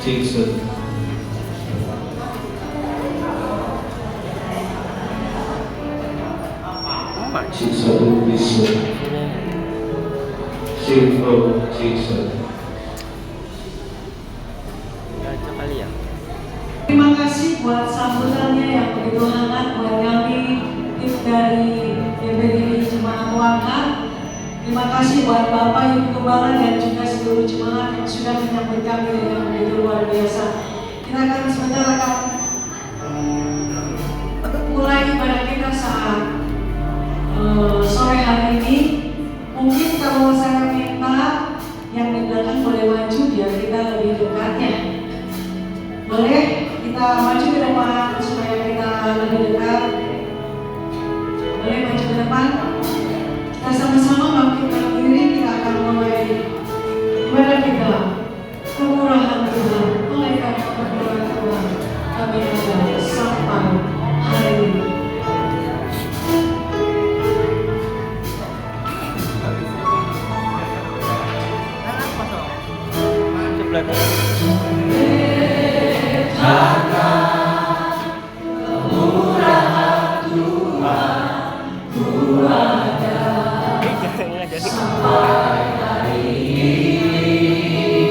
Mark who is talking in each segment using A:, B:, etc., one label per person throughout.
A: Jesus. Jesus bisa. Simple Jesus.
B: Terima kasih buat sambutannya yang begitu hangat buat kami tim dari DPD Jemaat Wanghat. Terima kasih buat Bapak Ibu Gembala dan juga seluruh jemaat yang sudah menyambut kami dengan begitu luar biasa. Kita akan sebentar akan mulai ibadah kita saat sore hari ini. Mungkin kalau saya minta yang di belakang boleh maju biar kita lebih dekatnya. Boleh kita maju ke depan supaya kita lebih dekat. Boleh maju ke depan. Kita sama-sama bangkitkan diri, kita akan mulai ibadah kita. Kemurahan Tuhan, oleh karena kemurahan Tuhan kami ada sampai hari ini.
A: Sampai hari ini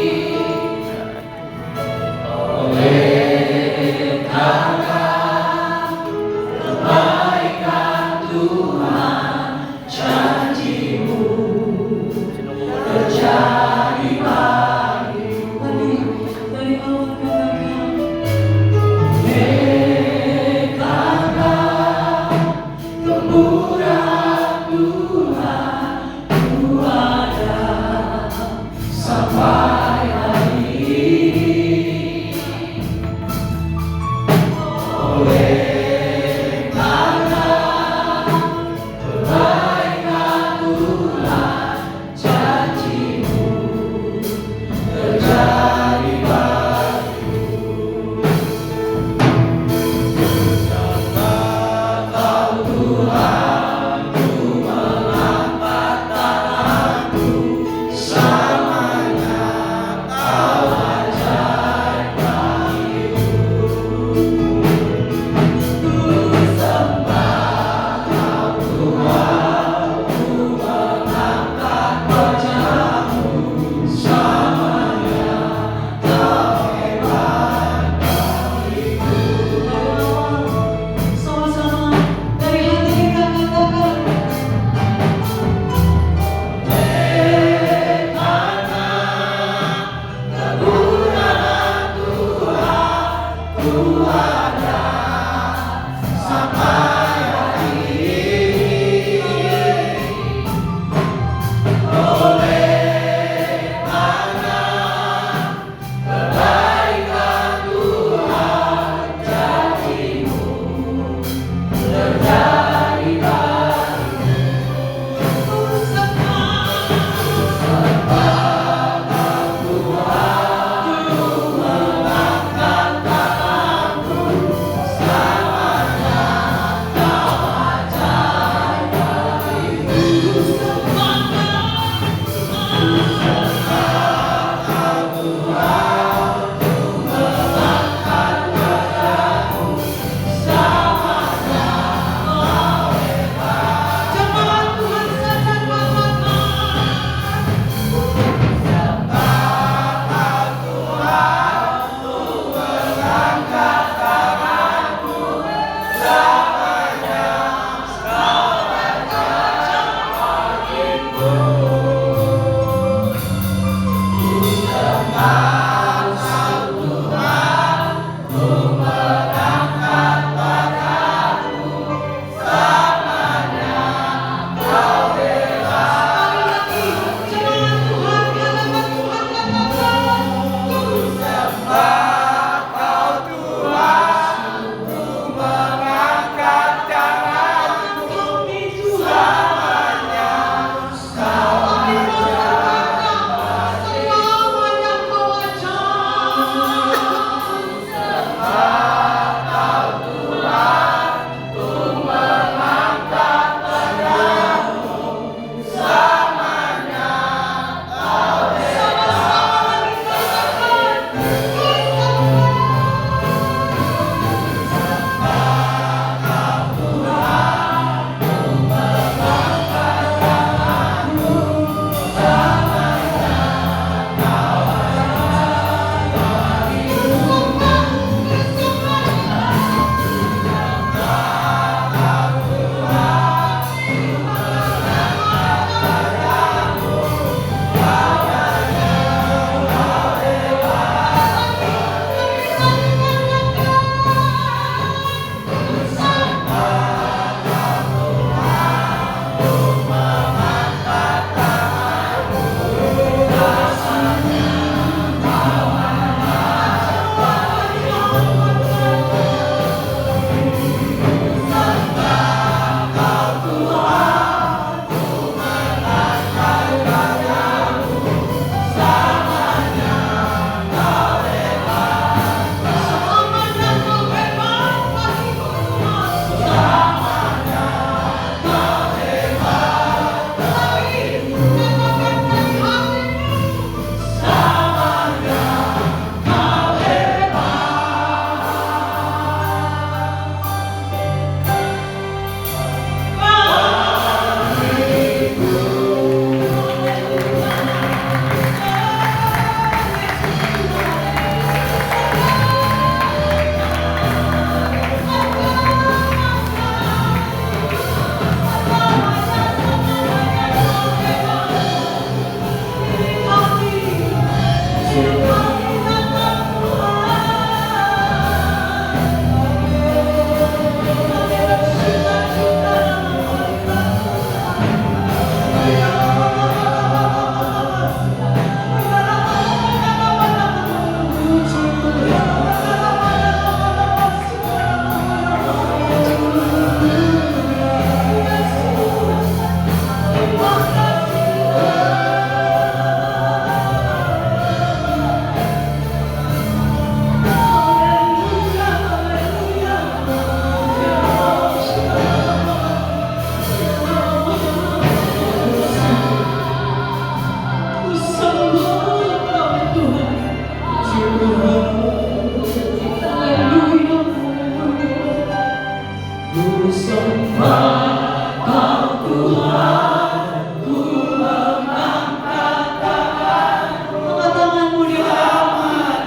B: Ku sembah Kau Tuhan, ku mengangkat tanganmu. Angkat tanganmu di hadapan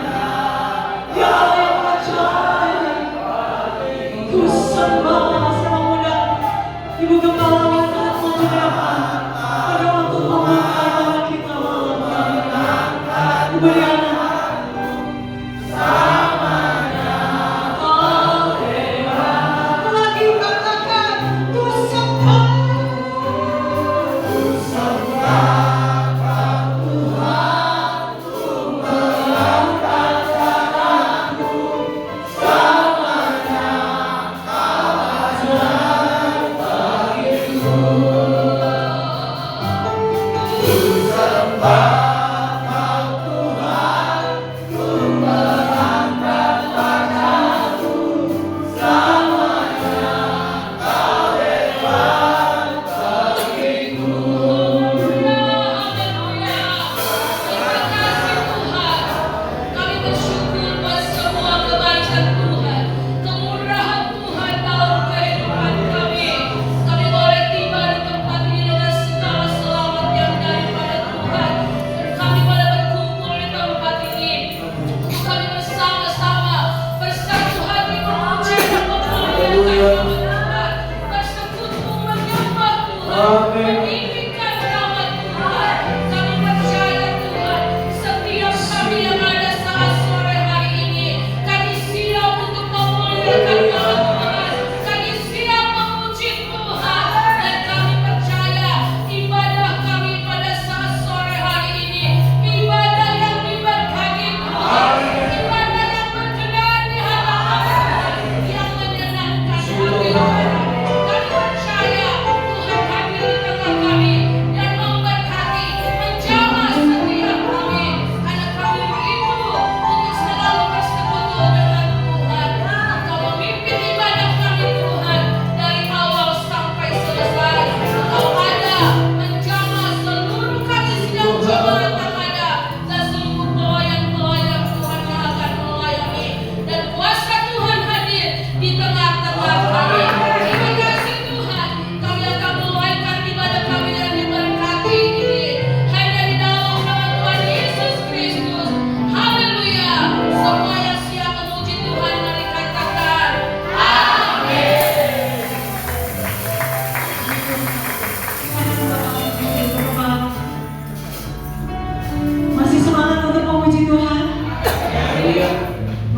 B: Dia yang ajaib. Ku sembah sama muda. Ibu Gembala angkat maju ke depan. Pada waktu mengangkat anak kita, Ibu Diana.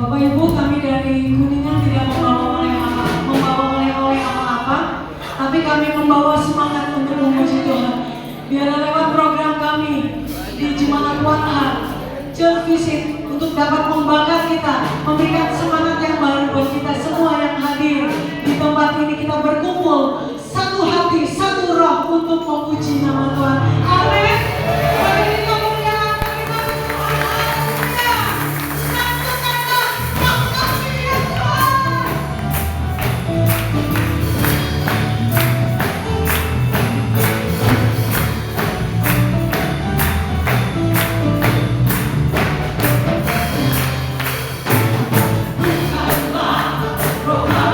B: Bapak Ibu, kami dari Kuningan tidak membawa oleh-oleh apa-apa, tapi kami membawa semangat untuk memuji Tuhan. Biarlah lewat program kami di Jemaat Wanahan, Church Visit, untuk dapat membakar kita, memberikan semangat yang baru buat kita semua yang hadir di tempat ini. Kita berkumpul satu hati, satu roh untuk memuji nama Tuhan. Amin.
C: Tuhan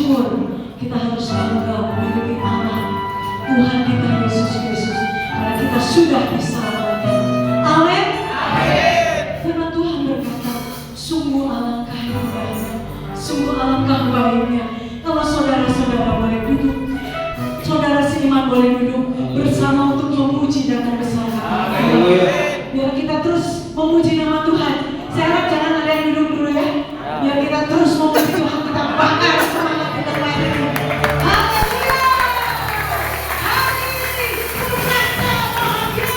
B: bersyukur, kita harus bangga memiliki Allah, Tuhan kita Yesus Kristus, karena kita sudah diselamatkan. Amin. Firman Tuhan berkata, sungguh alangkah indahnya, sungguh alangkah baiknya kalau saudara-saudara boleh duduk, saudara seiman boleh duduk bersama untuk memuji dan membesarkan. Biar kita terus memuji nama Tuhan. Saya harap jangan ada yang duduk dulu ya. Biar kita terus memuji Tuhan, kita bakar semangat kita main ini. Haleluya. Hari ini terasa bahagia.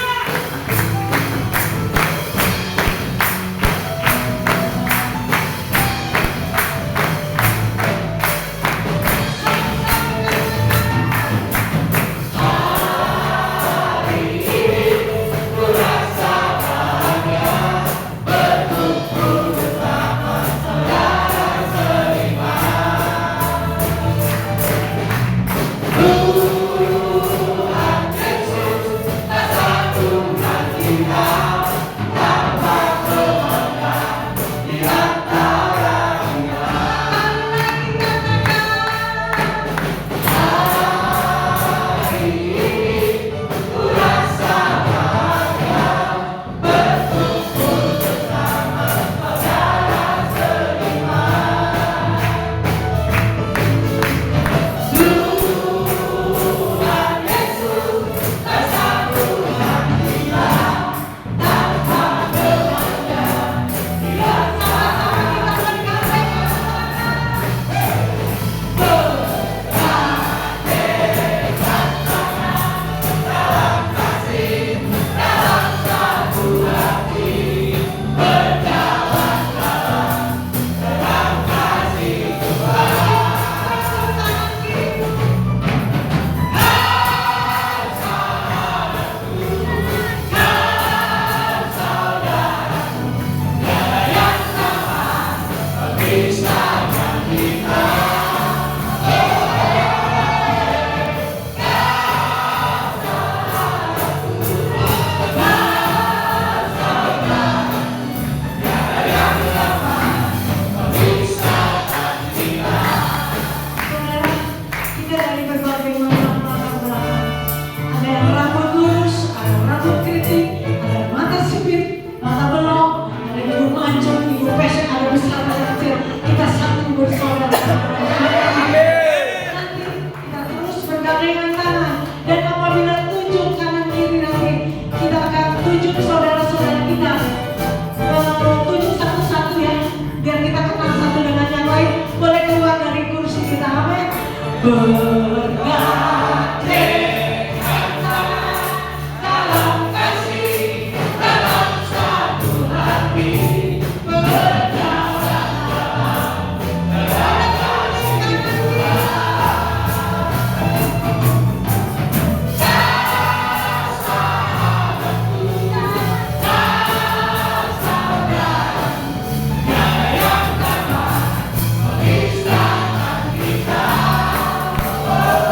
C: Oh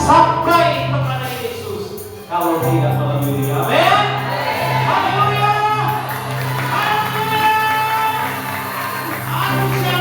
C: sampai kepada Yesus. Kalau tidak melalui dia, amin. Haleluya. Haleluya. Haleluya.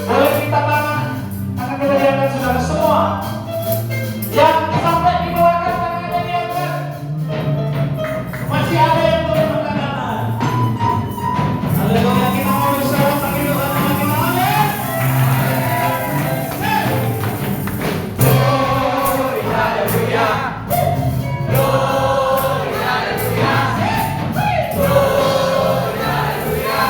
C: Boleh kita tangan akan kita lihatkan saudara semua yang sampai di bawah tangannya diangkat. Masih ada yang boleh bertangan. Haleluya, kita mau bersama bagi Tuhan nama kita. Amin. Glory, haleluya. Glory, haleluya. Glory, haleluya.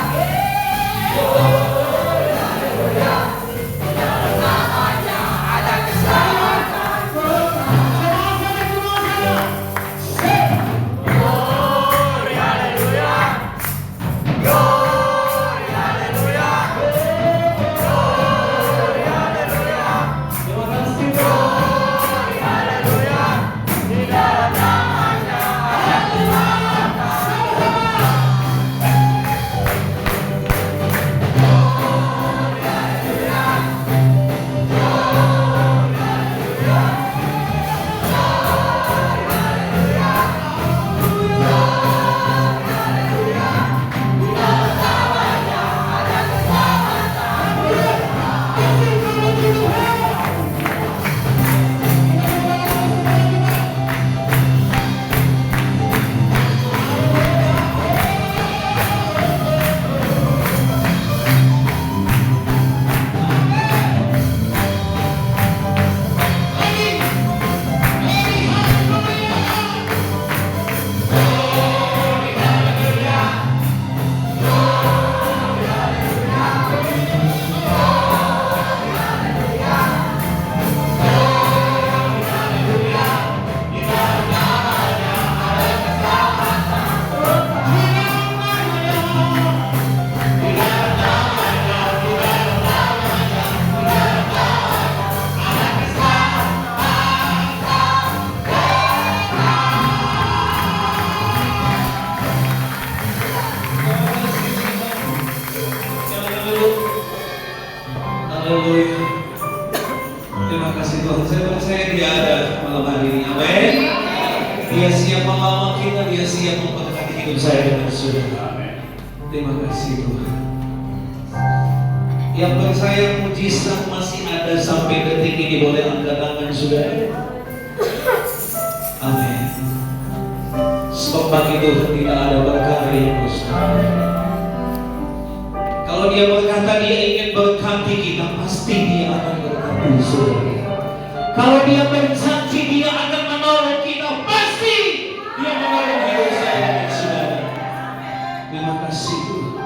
D: Haleluya. Terima kasih Tuhan. Saya percaya Dia ada malam hari ini. Amin. Dia siap menolong kita, Dia siap memberkati hidup saya dan saudara. Terima kasih Tuhan. Yang percaya mujizat masih ada sampai detik ini boleh angkat tangan saudara. Amin. Sebab bagi Tuhan tidak ada perkara yang mustahil. Kalau Dia berkata Dia ingin berkati kita, pasti Dia akan berkati saudara. Kalau Dia berjanji Dia akan menolong kita, pasti Dia menolong hidup saya dan saudara. Terima kasih Tuhan.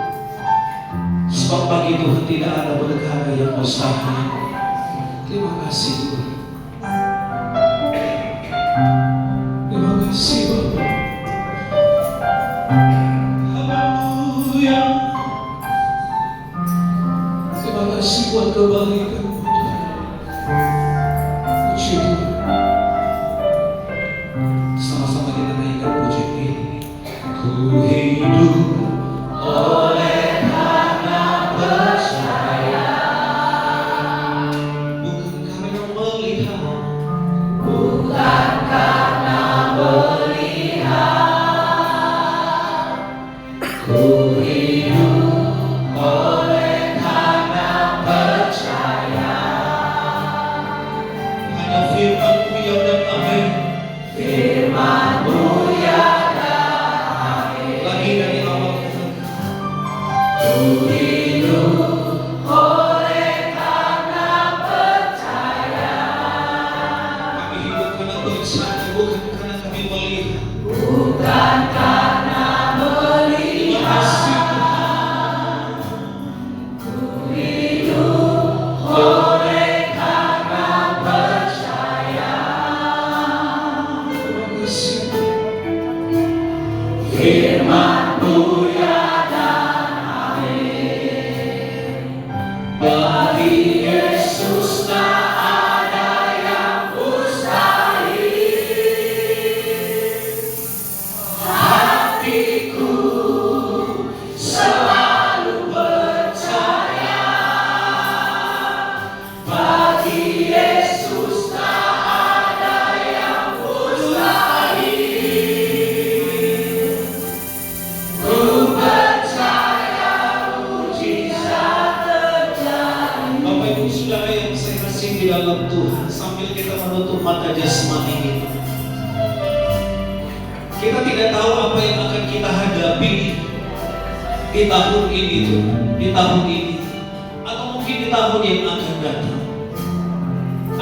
D: Sebab bagi Tuhan tidak ada perkara yang mustahil. Terima kasih Tuhan. Terima kasih Bapak. Haleluya. Terima kasih buat kebaikan-Mu Tuhan. Puji Tuhan. Sama-sama kita naikkan pujian ini. Ku hidup oleh karena percaya, bukan karena melihat, bukan karena melihat. Ku hidup oleh karena percaya. Hanya firman-Mu ya dan amin. Firman-Mu ya dan amin. Lagi dari awal katakan. Ku hidup oleh karena percaya. Kami hidup karena percaya, bukan karena kami melihat. Bukan karena melihat. Terima kasih Tuhan. Ku hidup oleh karena percaya. Terima kasih Tuhan. Firman-Mu ya dan amin. Bagi Yesus tak ada yang mustahil. Hatiku selalu percaya. Bagi Yesus tak ada yang mustahil. Ku percaya mujizat terjadi. Bapak Ibu Saudara yang saya kasih di dalam Tuhan, sambil kita menutup mata jasmani kita, kita tidak tahu apa yang akan kita hadapi di tahun ini Tuhan, di tahun ini, atau mungkin di tahun yang akan datang.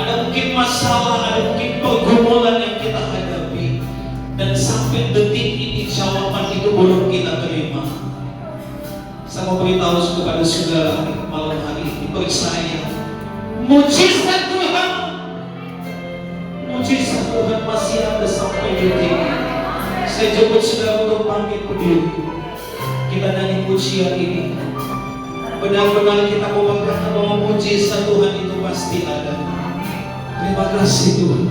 D: Ada mungkin masalah, ada mungkin pergumulan yang kita hadapi, dan sampai detik ini jawaban itu belum kita terima. Saya mau beritahu kepada saudara malam hari ini, percaya mujizat Tuhan, mujizat Tuhan masih ada sampai detik ini. Saya jemput saudara untuk bangkit berdiri. Kita nyanyi pujian ini. Benar-benar kita mau berkata bahwa mujizat Tuhan itu pasti ada. Terima kasih Tuhan.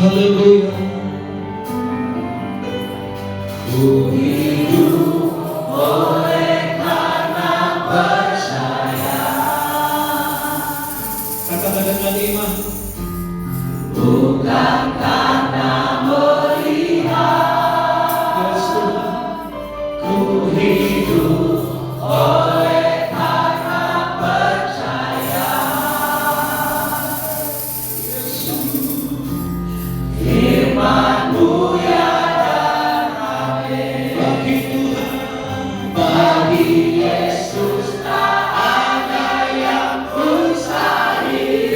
D: Haleluya. Ku hidup oleh karena percaya. Katakan dengan iman. Bukan karena melihat. Yes Tuhan. Ku hidup oleh karena percaya. Yesus, firman-Mu ya dan amin. Bagi Tuhan, bagi Yesus tak ada yang mustahil.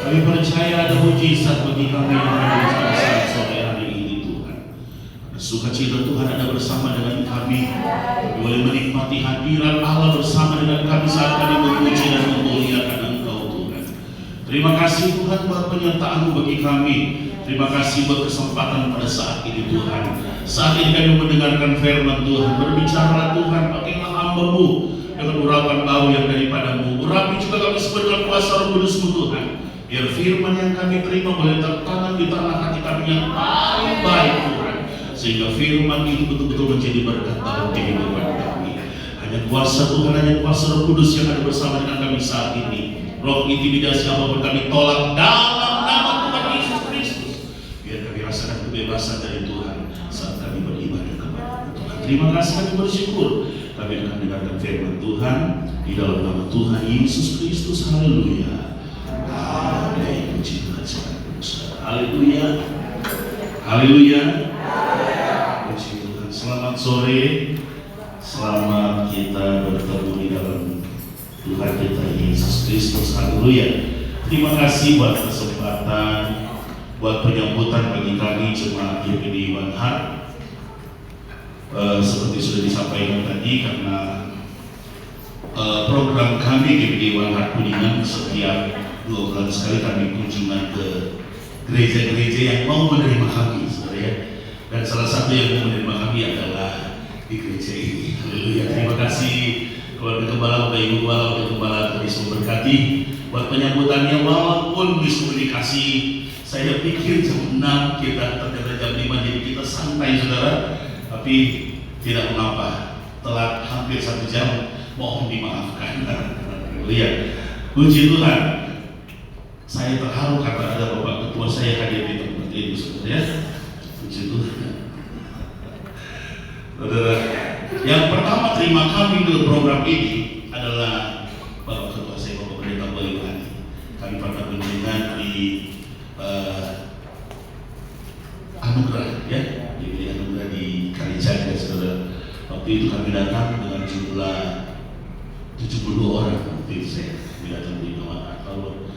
E: Kami percaya ada mujizat bagi kami yang ada di saat sore hari ini, Tuhan. Sukacita Tuhan ada bersama dengan kami. Kami boleh menikmati hadirat Allah bersama dengan kami saat kami memuji dan memuliakan Engkau, Tuhan. Terima kasih Tuhan buat penyertaan-Mu bagi kami. Terima kasih buat kesempatan pada saat ini, Tuhan. Saat ini kami mendengarkan firman Tuhan. Berbicara Tuhan, pakailah hamba-Mu dengan urapan baru yang daripada-Mu. Urapi juga kami semua dengan kuasa Roh Kudus-Mu, Tuhan. Biar firman yang kami terima boleh tertanam di tanah hati kami yang paling baik, Tuhan. Sehingga firman itu betul-betul menjadi berkat dalam kehidupan kami. Hanya kuasa Tuhan, hanya kuasa Roh Kudus yang ada bersama dengan kami saat ini. Roh intimidasi apapun kami tolak dalam nama Tuhan Yesus Kristus. Biar kami rasakan kebebasan dari Tuhan saat kami beribadah kepada Tuhan. Terima kasih, kami bersyukur. Kami akan dengarkan firman Tuhan di dalam nama Tuhan Yesus Kristus. Haleluya. Amin. Puji Tuhan, saudara. Haleluya. Haleluya. Puji Tuhan. Selamat sore. Selamat kita bertemu di dalam Tuhan kita Yesus Kristus. Haleluya. Terima kasih buat kesempatan, buat penyambutan bagi kami jemaat GPD One Heart. Seperti sudah disampaikan tadi, karena program kami GPD One Heart Kuningan setiap 2 bulan sekali kami kunjungan ke gereja-gereja yang mau menerima kami, saudara ya. Dan salah satu yang mau menerima kami adalah di gereja ini. Haleluya. Terima kasih keluarga gembala, Bapak Ibu gembala, Tuhan memberkati buat penyambutannya. Walaupun miskomunikasi, saya pikir jam 6 kita, ternyata jam 5, jadi kita santai, saudara. Tapi tidak mengapa, telat hampir 1 jam, mohon dimaafkan. Haleluya. Puji Tuhan. Saya terharu karena ada Bapak Ketua saya hadir di tempat ini, saudara ya. Puji Tuhan. Saudara, yang pertama terima kami ke program ini adalah Bapak Ketua saya, Bapak Pendeta Boyuhani. Kami pernah kunjungan di Anugerah ya, di Anugerah di Kalijaga, saudara. Waktu itu kami datang dengan jumlah 72 orang. Waktu itu saya datang di Jawa Atau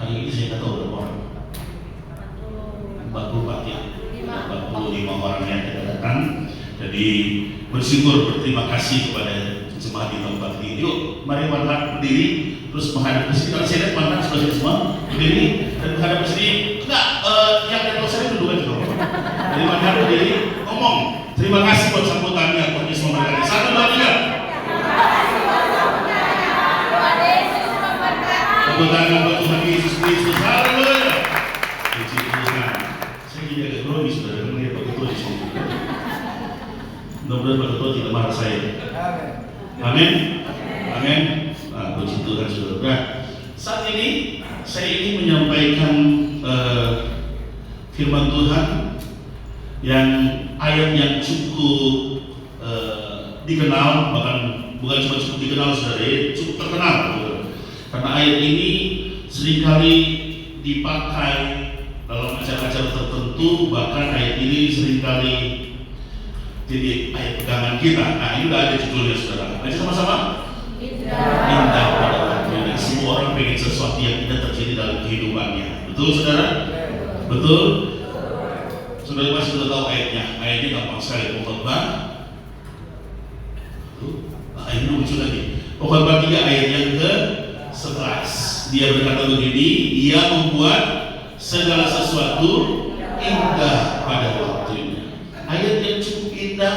E: hari ini saya nggak tahu berapa orang. 44 ya, 45 orang yang kita datang. Jadi bersyukur, berterima kasih kepada jemaat di tempat ini. Yuk, mari One berdiri, terus menghadap ke sini. Kalau saya lihat One sebagai semua berdiri dan menghadap ke sini. Enggak, yang dari saya dulu kan juga. Dari One berdiri, ngomong. Terima kasih buat sambutannya, Tuhan Yesus memberkati. 1, 2, 3. Tepuk tangan buat Tuhan Yesus Kristus. Haleluya. Puji Tuhan. Saya jadi agak grogi, saudara, melihat Pak Ketua di sini. Mudah-mudahan Pak Ketua tidak marah saya. Amin. Amin. Nah, puji Tuhan, saudara. Saat ini saya ingin menyampaikan firman Tuhan yang ayat yang cukup dikenal, bahkan bukan cuma cukup dikenal, saudara, cukup terkenal. Karena ayat ini seringkali dipakai dalam acara-acara tertentu, bahkan ayat ini seringkali jadi ayat pegangan kita. Nah, ini udah ada judulnya, saudara. Baca sama-sama. Indah pada waktunya. Semua orang pengen sesuatu yang tidak terjadi dalam kehidupannya. Betul, saudara? Betul? Saudara pasti sudah tahu ayatnya. Ayatnya gampang sekali. Khotbah. Ayatnya muncul lagi. Khotbah 3 ayat yang ke-11. Dia berkata begini, dia membuat segala sesuatu indah pada waktunya. Ayat yang cukup indah,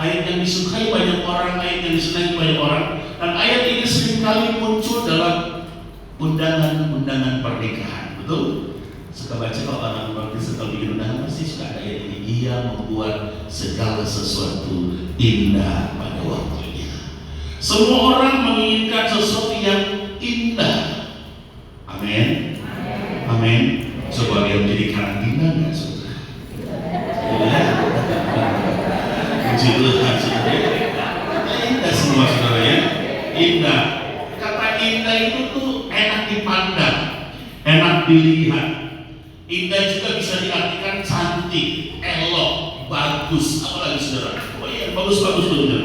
E: ayat yang disukai banyak orang, ayat yang disenangi banyak orang, dan ayat ini seringkali muncul dalam undangan-undangan pernikahan. Betul? Suka baca kalau orang baptis atau bikin undangan pasti suka ada ayat ini. Dia membuat segala sesuatu indah pada waktunya. Semua orang menginginkan sesuatu yang indah. Amin. Amin. Coba dia menjadi karantina nggak, saudara? Puji Tuhan, saudara. Indah semua, saudara ya. Indah. Kata indah itu tuh enak dipandang, enak dilihat. Indah juga bisa diartikan cantik, elok, bagus, apalagi saudara. Oh iya, bagus-bagus benar.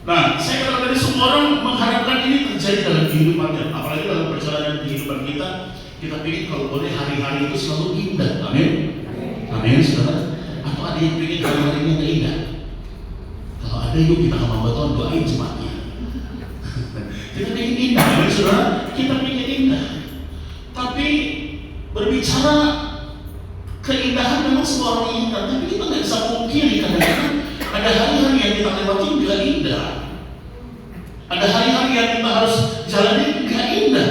E: Nah, saya katakan tadi semua orang mengharapkan ini terjadi dalam kehidupannya, apalagi dalam perjalanan kehidupan kita. Kita pikir kalau boleh hari-hari itu selalu indah, amin? Amin, saudara. Atau ada yang pikir hari-harinya tidak indah? Kalau ada, yuk kita ke hamba Tuhan doain jemaatnya. Kita pikir indah, amin, saudara. Kita pikir indah. Tapi berbicara keindahan memang semua orang inginkan, tapi kita nggak bisa pungkiri kadang-kadang ada hari-hari yang kita lewati nggak indah. Ada hari-hari yang kita harus jalani nggak indah.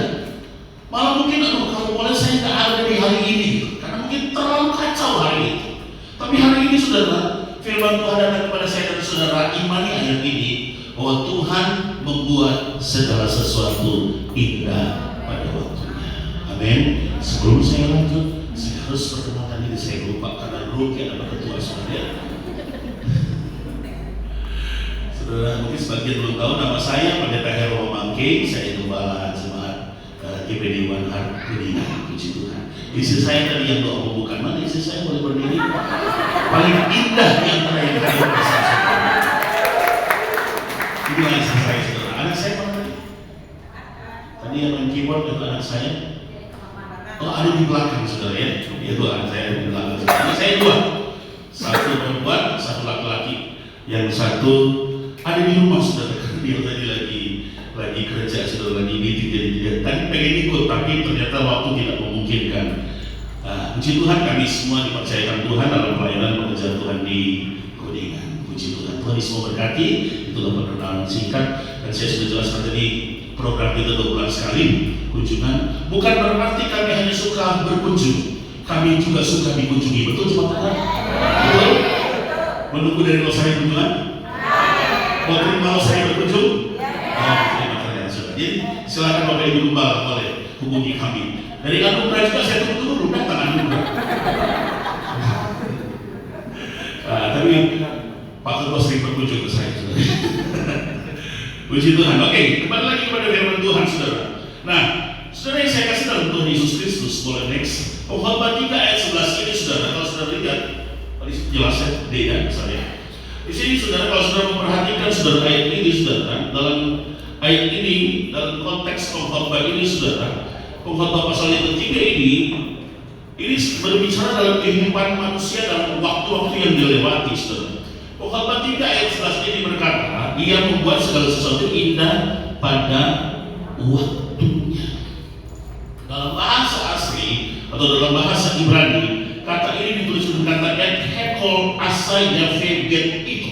E: Malah mungkin kalau boleh saya nggak ada di hari ini, karena mungkin terlalu kacau hari itu. Tapi hari ini saudara, firman Tuhan datang kepada saya dan saudara, imani ayat ini bahwa Tuhan membuat segala sesuatu indah pada waktunya. Amin. Sebelum saya lanjut, saya harus perkenalkan diri. Saya lupa karena Ruki adalah ketua saudara. Saudara mungkin sebagian belum tahu nama saya Pendeta Heru Mangke. Saya gembala jemaat GPD One Heart Kuningan. Puji Tuhan. Istri saya tadi yang doa pembukaan, mana istri saya boleh berdiri? Paling indah di antara yang kalian bersama. Ini istri saya saudara. Anak saya mana? Tadi yang main keyboard itu anak saya. Oh, ada di belakang saudara ya. Itu anak saya di belakang. Anak saya dua, satu perempuan, satu laki-laki. Yang satu ada di rumah saudara. Dia tadi lagi kerja, saudara, lagi meeting, jadi dia tadi pengen ikut tapi ternyata waktu tidak memungkinkan. Puji Tuhan, kami semua dipercayakan Tuhan dalam pelayanan pekerjaan Tuhan di Kuningan. Puji Tuhan, Tuhan semua berkati. Itulah perkenalan singkat dan saya sudah jelaskan tadi program kita 2 bulan sekali kunjungan. Bukan berarti kami hanya suka berkunjung, kami juga suka dikunjungi. Betul teman-teman? Betul? Menunggu dari kalau saya kunjungan? Mau terima kalau saya berkunjung? Terima kasih saudara. Jadi silakan Bapak Ibu Gembala boleh hubungi kami. Dari anugerah juga saya tunggu datang anugerah. Tapi Pak Ketua sering berkunjung ke saya saudara. Puji Tuhan. Oke, kembali lagi kepada firman Tuhan saudara. Nah, saudara yang saya kasih dalam Tuhan Yesus Kristus, boleh next. Pengkhotbah 3 ayat 11 ini saudara, kalau saudara lihat, tadi jelas ya, D ya misalnya. Di sini saudara, kalau saudara memperhatikan saudara ayat ini saudara, dalam ayat ini, dalam konteks pengkhotbah ini saudara, pengkhotbah pasal yang ketiga ini berbicara dalam kehidupan manusia dalam waktu-waktu yang dilewati saudara. Pengkhotbah 3 ayat 11 ini berkata, Dia membuat segala sesuatu indah pada waktunya. Dalam bahasa asli atau dalam bahasa Ibrani, kata ini ditulis dengan kata "hekol asaya veget" itu.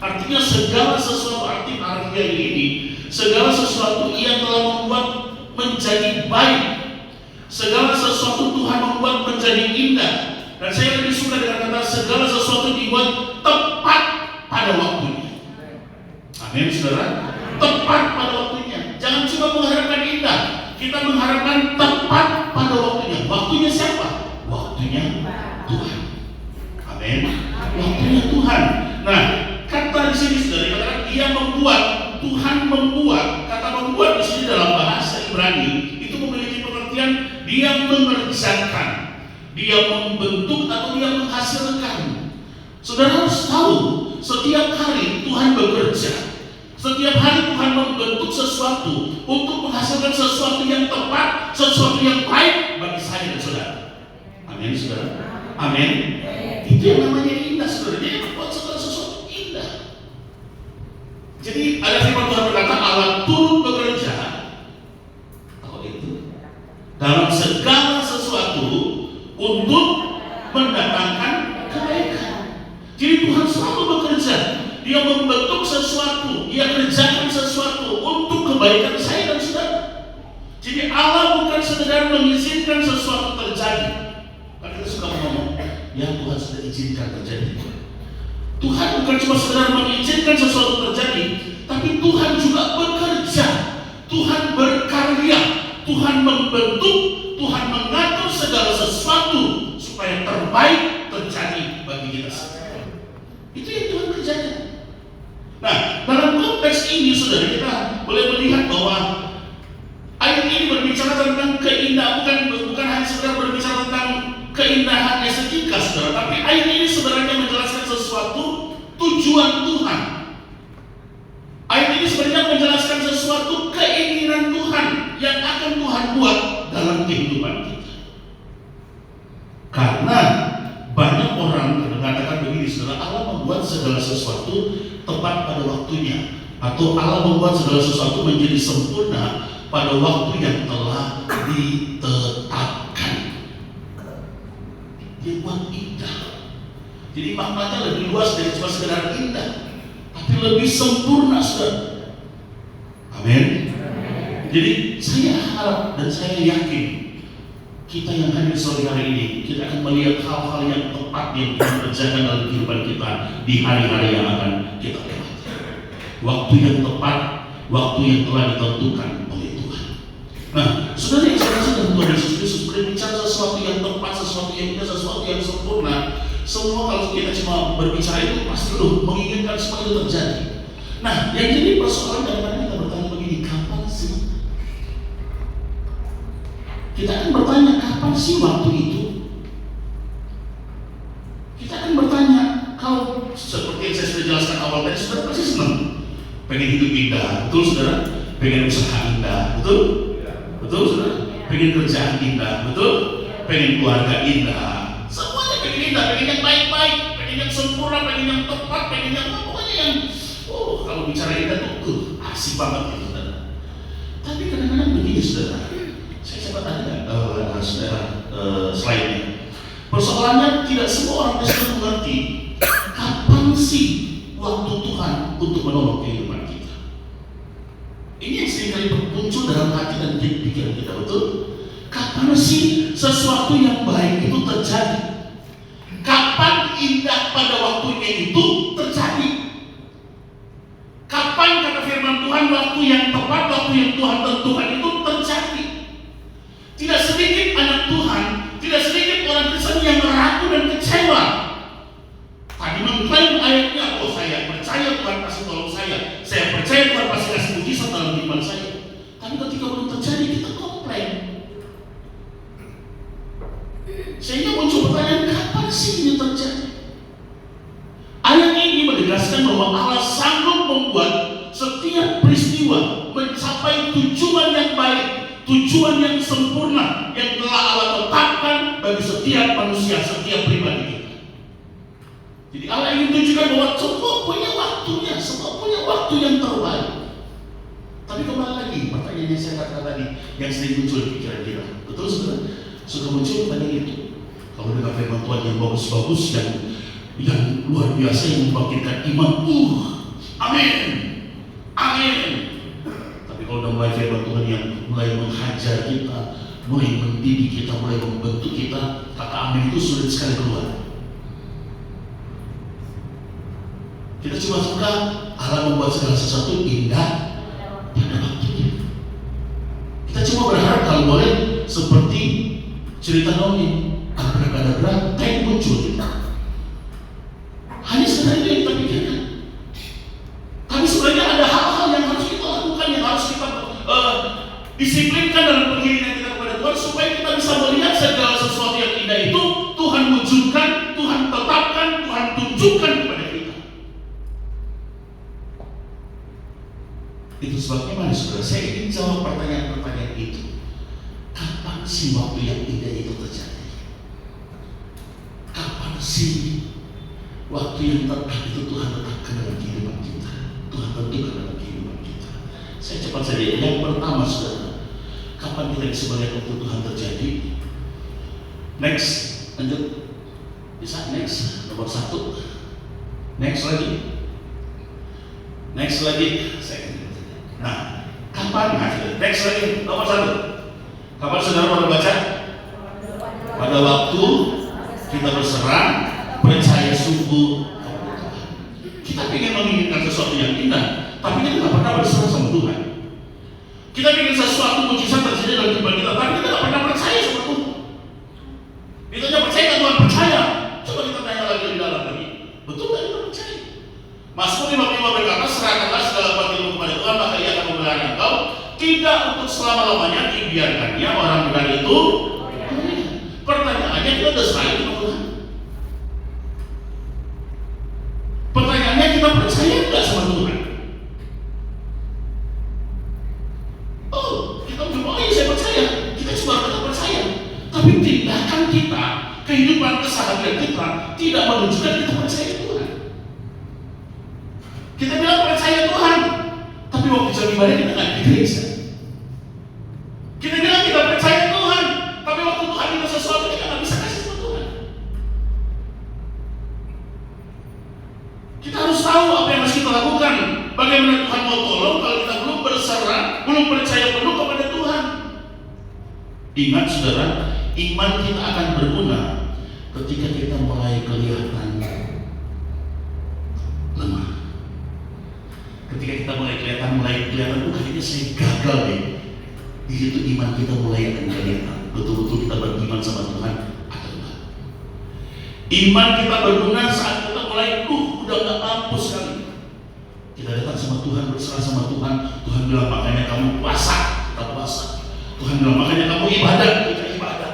E: Artinya segala sesuatu, arti harfiah ini, segala sesuatu yang telah membuat menjadi baik. Segala sesuatu Tuhan membuat menjadi indah. Dan saya lebih suka dengan kata segala sesuatu dibuat tepat pada waktunya. Amin saudara. Tepat pada waktunya. Jangan cuma mengharapkan indah, kita mengharapkan tepat pada waktunya. Waktunya siapa? Waktunya Tuhan. Amin. Waktunya Tuhan. Nah, kata di sini saudara dikatakan Dia membuat, Tuhan membuat. Kata membuat di sini dalam bahasa Ibrani itu memiliki pengertian Dia mengerjakan, Dia membentuk atau Dia menghasilkan. Saudara harus tahu, setiap hari Tuhan bekerja. Setiap hari Tuhan membentuk sesuatu untuk menghasilkan sesuatu yang tepat, sesuatu yang baik bagi saya dan saudara. Amin saudara. Amin. Itu yang namanya indah saudara. Dia membuat segala sesuatu indah. Jadi ada firman Tuhan berkata Allah turut bekerja. Apa itu? Dalam segala sesuatu untuk mendatangkan kebaikan. Jadi Tuhan selalu bekerja. Dia membentuk sesuatu, dia kerjakan sesuatu untuk kebaikan saya dan saudara. Jadi Allah bukan sekedar mengizinkan sesuatu terjadi. Kita suka ngomong, ya Tuhan sudah izinkan terjadi. Tuhan bukan cuma sekedar mengizinkan sesuatu terjadi, tapi Tuhan juga bekerja, Tuhan berkarya, Tuhan membentuk, Tuhan mengatur segala sesuatu supaya terbaik terjadi bagi kita semua. Itu yang Tuhan kerjakan. Nah, dalam konteks ini saudara, kita boleh melihat bahwa ayat ini berbicara tentang keindahan, bukan hanya sekedar berbicara tentang keindahan estetika saudara, tapi ayat ini sebenarnya menjelaskan sesuatu tujuan Tuhan. Ayat ini sebenarnya menjelaskan sesuatu keinginan Tuhan yang akan Tuhan buat dalam kehidupan kita. Karena banyak orang mengatakan begini saudara, Allah membuat segala sesuatu tepat pada waktunya, atau Allah membuat segala sesuatu menjadi sempurna pada waktu yang telah ditetapkan. Dia buat indah. Jadi maknanya lebih luas dari cuma sekedar indah, tapi lebih sempurna saudara. Amin. Jadi saya harap dan saya yakin kita yang hadir sore hari ini, kita akan melihat hal-hal yang tepat yang Tuhan kerjakan dalam kehidupan kita di hari-hari yang akan kita lewati. Waktu yang tepat, waktu yang telah ditentukan oleh Tuhan. Nah, saudara yang saya kasih dalam Tuhan Yesus Kristus, berbicara sesuatu yang tepat, sesuatu yang indah, sesuatu yang sempurna. Semua kalau kita cuma berbicara itu pasti menginginkan semua itu terjadi. Nah, yang jadi persoalan kadang-kadang kita bertanya begini, kapan sih? Kita akan bertanya, kapan sih waktu itu? Kita akan bertanya, kalau seperti yang saya sudah jelaskan awal tadi, saudara pasti senang pengen hidup indah, betul saudara? Pengen usaha indah, betul? Betul saudara? Pengen kerjaan indah, betul? Pengen keluarga indah, semuanya pengen indah, pengen yang baik-baik, pengen yang sempurna, pengen yang tepat, pengen yang pokoknya yang kalau bicara indah tuh asik banget gitu saudara. Tapi kadang-kadang begini saudara, saya sempat tanya saudara slide-nya. Persoalannya tidak semua orang Kristen mengerti kapan sih waktu Tuhan untuk menolong kehidupan kita. Ini yang seringkali muncul dalam hati dan pikiran kita, betul? Kapan sih sesuatu yang baik itu terjadi? Kapan indah pada waktunya itu terjadi? Kapan kata firman Tuhan waktu yang tepat, waktu yang Tuhan tentukan itu terjadi? Tidak sedikit anak Tuhan, tidak sedikit orang Kristen yang ragu dan kecewa. Tadi mengklaim ayatnya, oh saya percaya Tuhan pasti tolong saya percaya Tuhan pasti kasih mujizat dalam kehidupan saya. Tapi ketika belum terjadi kita komplain. Sehingga muncul pertanyaan, kapan sih ini terjadi? Ayat ini menegaskan bahwa Allah sanggup membuat setiap peristiwa mencapai tujuan yang baik, tujuan yang sempurna yang telah Allah tetapkan bagi setiap manusia, setiap pribadi kita. Jadi Allah ingin tunjukkan bahwa semua punya waktunya, semua punya waktu yang terbaik. Tapi kembali lagi, pertanyaan yang saya katakan tadi, yang sering muncul di pikiran kita, betul saudara? Sudah muncul pertanyaan itu. Kalau dengan firman Tuhan yang bagus-bagus, yang luar biasa, yang membangkitkan iman, amin, amin. Tapi kalau udah mulai firman Tuhan yang mulai menghajar kita, mulai mendidik kita, mulai membentuk kita, kata amin itu sulit sekali keluar. Kita cuma suka Allah membuat segala sesuatu indah pada waktunya. Kita cuma berharap kalau boleh seperti cerita Naomi, abrakadabra, tank muncul kita. Hanya sekedar itu yang kita pikirkan. Tapi sebenarnya ada hal-hal yang harus kita lakukan, yang harus kita disiplinkan dalam pengiringan kita kepada Tuhan, supaya kita bisa melihat segala sesuatu yang indah itu Tuhan wujudkan, Tuhan tetapkan, Tuhan tunjukkan kepada kita. Itu sebabnya mari saudara, saya ingin jawab pertanyaan-pertanyaan itu. Kapan sih waktu yang indah itu terjadi? Kapan sih waktu yang tepat itu Tuhan tetapkan dalam kehidupan kita, Tuhan tentukan dalam kehidupan kita? Saya cepat saja. Yang pertama saudara, kapan kita bisa melihat waktu Tuhan terjadi? Next, lanjut. Bisa next, nomor 1. Next lagi. Next lagi. Nah, kapan? Next lagi. Nomor 1. Kapan saudara mau baca? Pada waktu kita berserah, percaya sungguh kepada Tuhan. Kita ingin menginginkan sesuatu yang indah, tapi kita tidak pernah berserah sama Tuhan. Kita ingin sesuatu mujizat terjadi dalam kehidupan kita, tapi kita tidak pernah percaya sama Tuhan. Kita hanya percaya Tuhan percaya. Coba kita tanya lagi di dalam lagi. Betul tidak kita percaya? Mazmur 55 berkata, serahkanlah segala hatimu kepada Tuhan, maka Ia akan memelihara engkau. Tidak untuk selama-lamanya dibiarkannya orang benar itu. Pertanyaannya, kita sudah serahin sama Tuhan? Pertanyaannya, kita percaya tidak sama Tuhan? Oh, kita cuma, oh iya saya percaya. Kita cuma kata percaya. Tapi tindakan kita, kehidupan keseharian kita tidak menunjukkan kita percaya Tuhan. Kita bilang percaya Tuhan, tapi waktu jam ibadah kita nggak di gereja. Kita bilang kita percaya Tuhan, tapi waktu Tuhan minta sesuatu kita nggak bisa kasih sama Tuhan. Kita harus tahu apa yang harus kita lakukan. Bagaimana Tuhan mau tolong kalau kita belum berserah, belum percaya penuh kepada Tuhan. Ingat saudara, iman kita akan berguna ketika kita mulai kelihatan lemah. Ketika kita mulai kelihatan, kayaknya saya gagal deh. Di situ iman kita mulai akan kelihatan. Betul-betul kita beriman sama Tuhan atau enggak. Iman kita berguna saat kita mulai, udah nggak mampu sekali. Kita datang sama Tuhan, berserah sama Tuhan. Tuhan bilang makanya kamu puasa, kita puasa. Tuhan bilang makanya kamu ibadah, kita ibadah.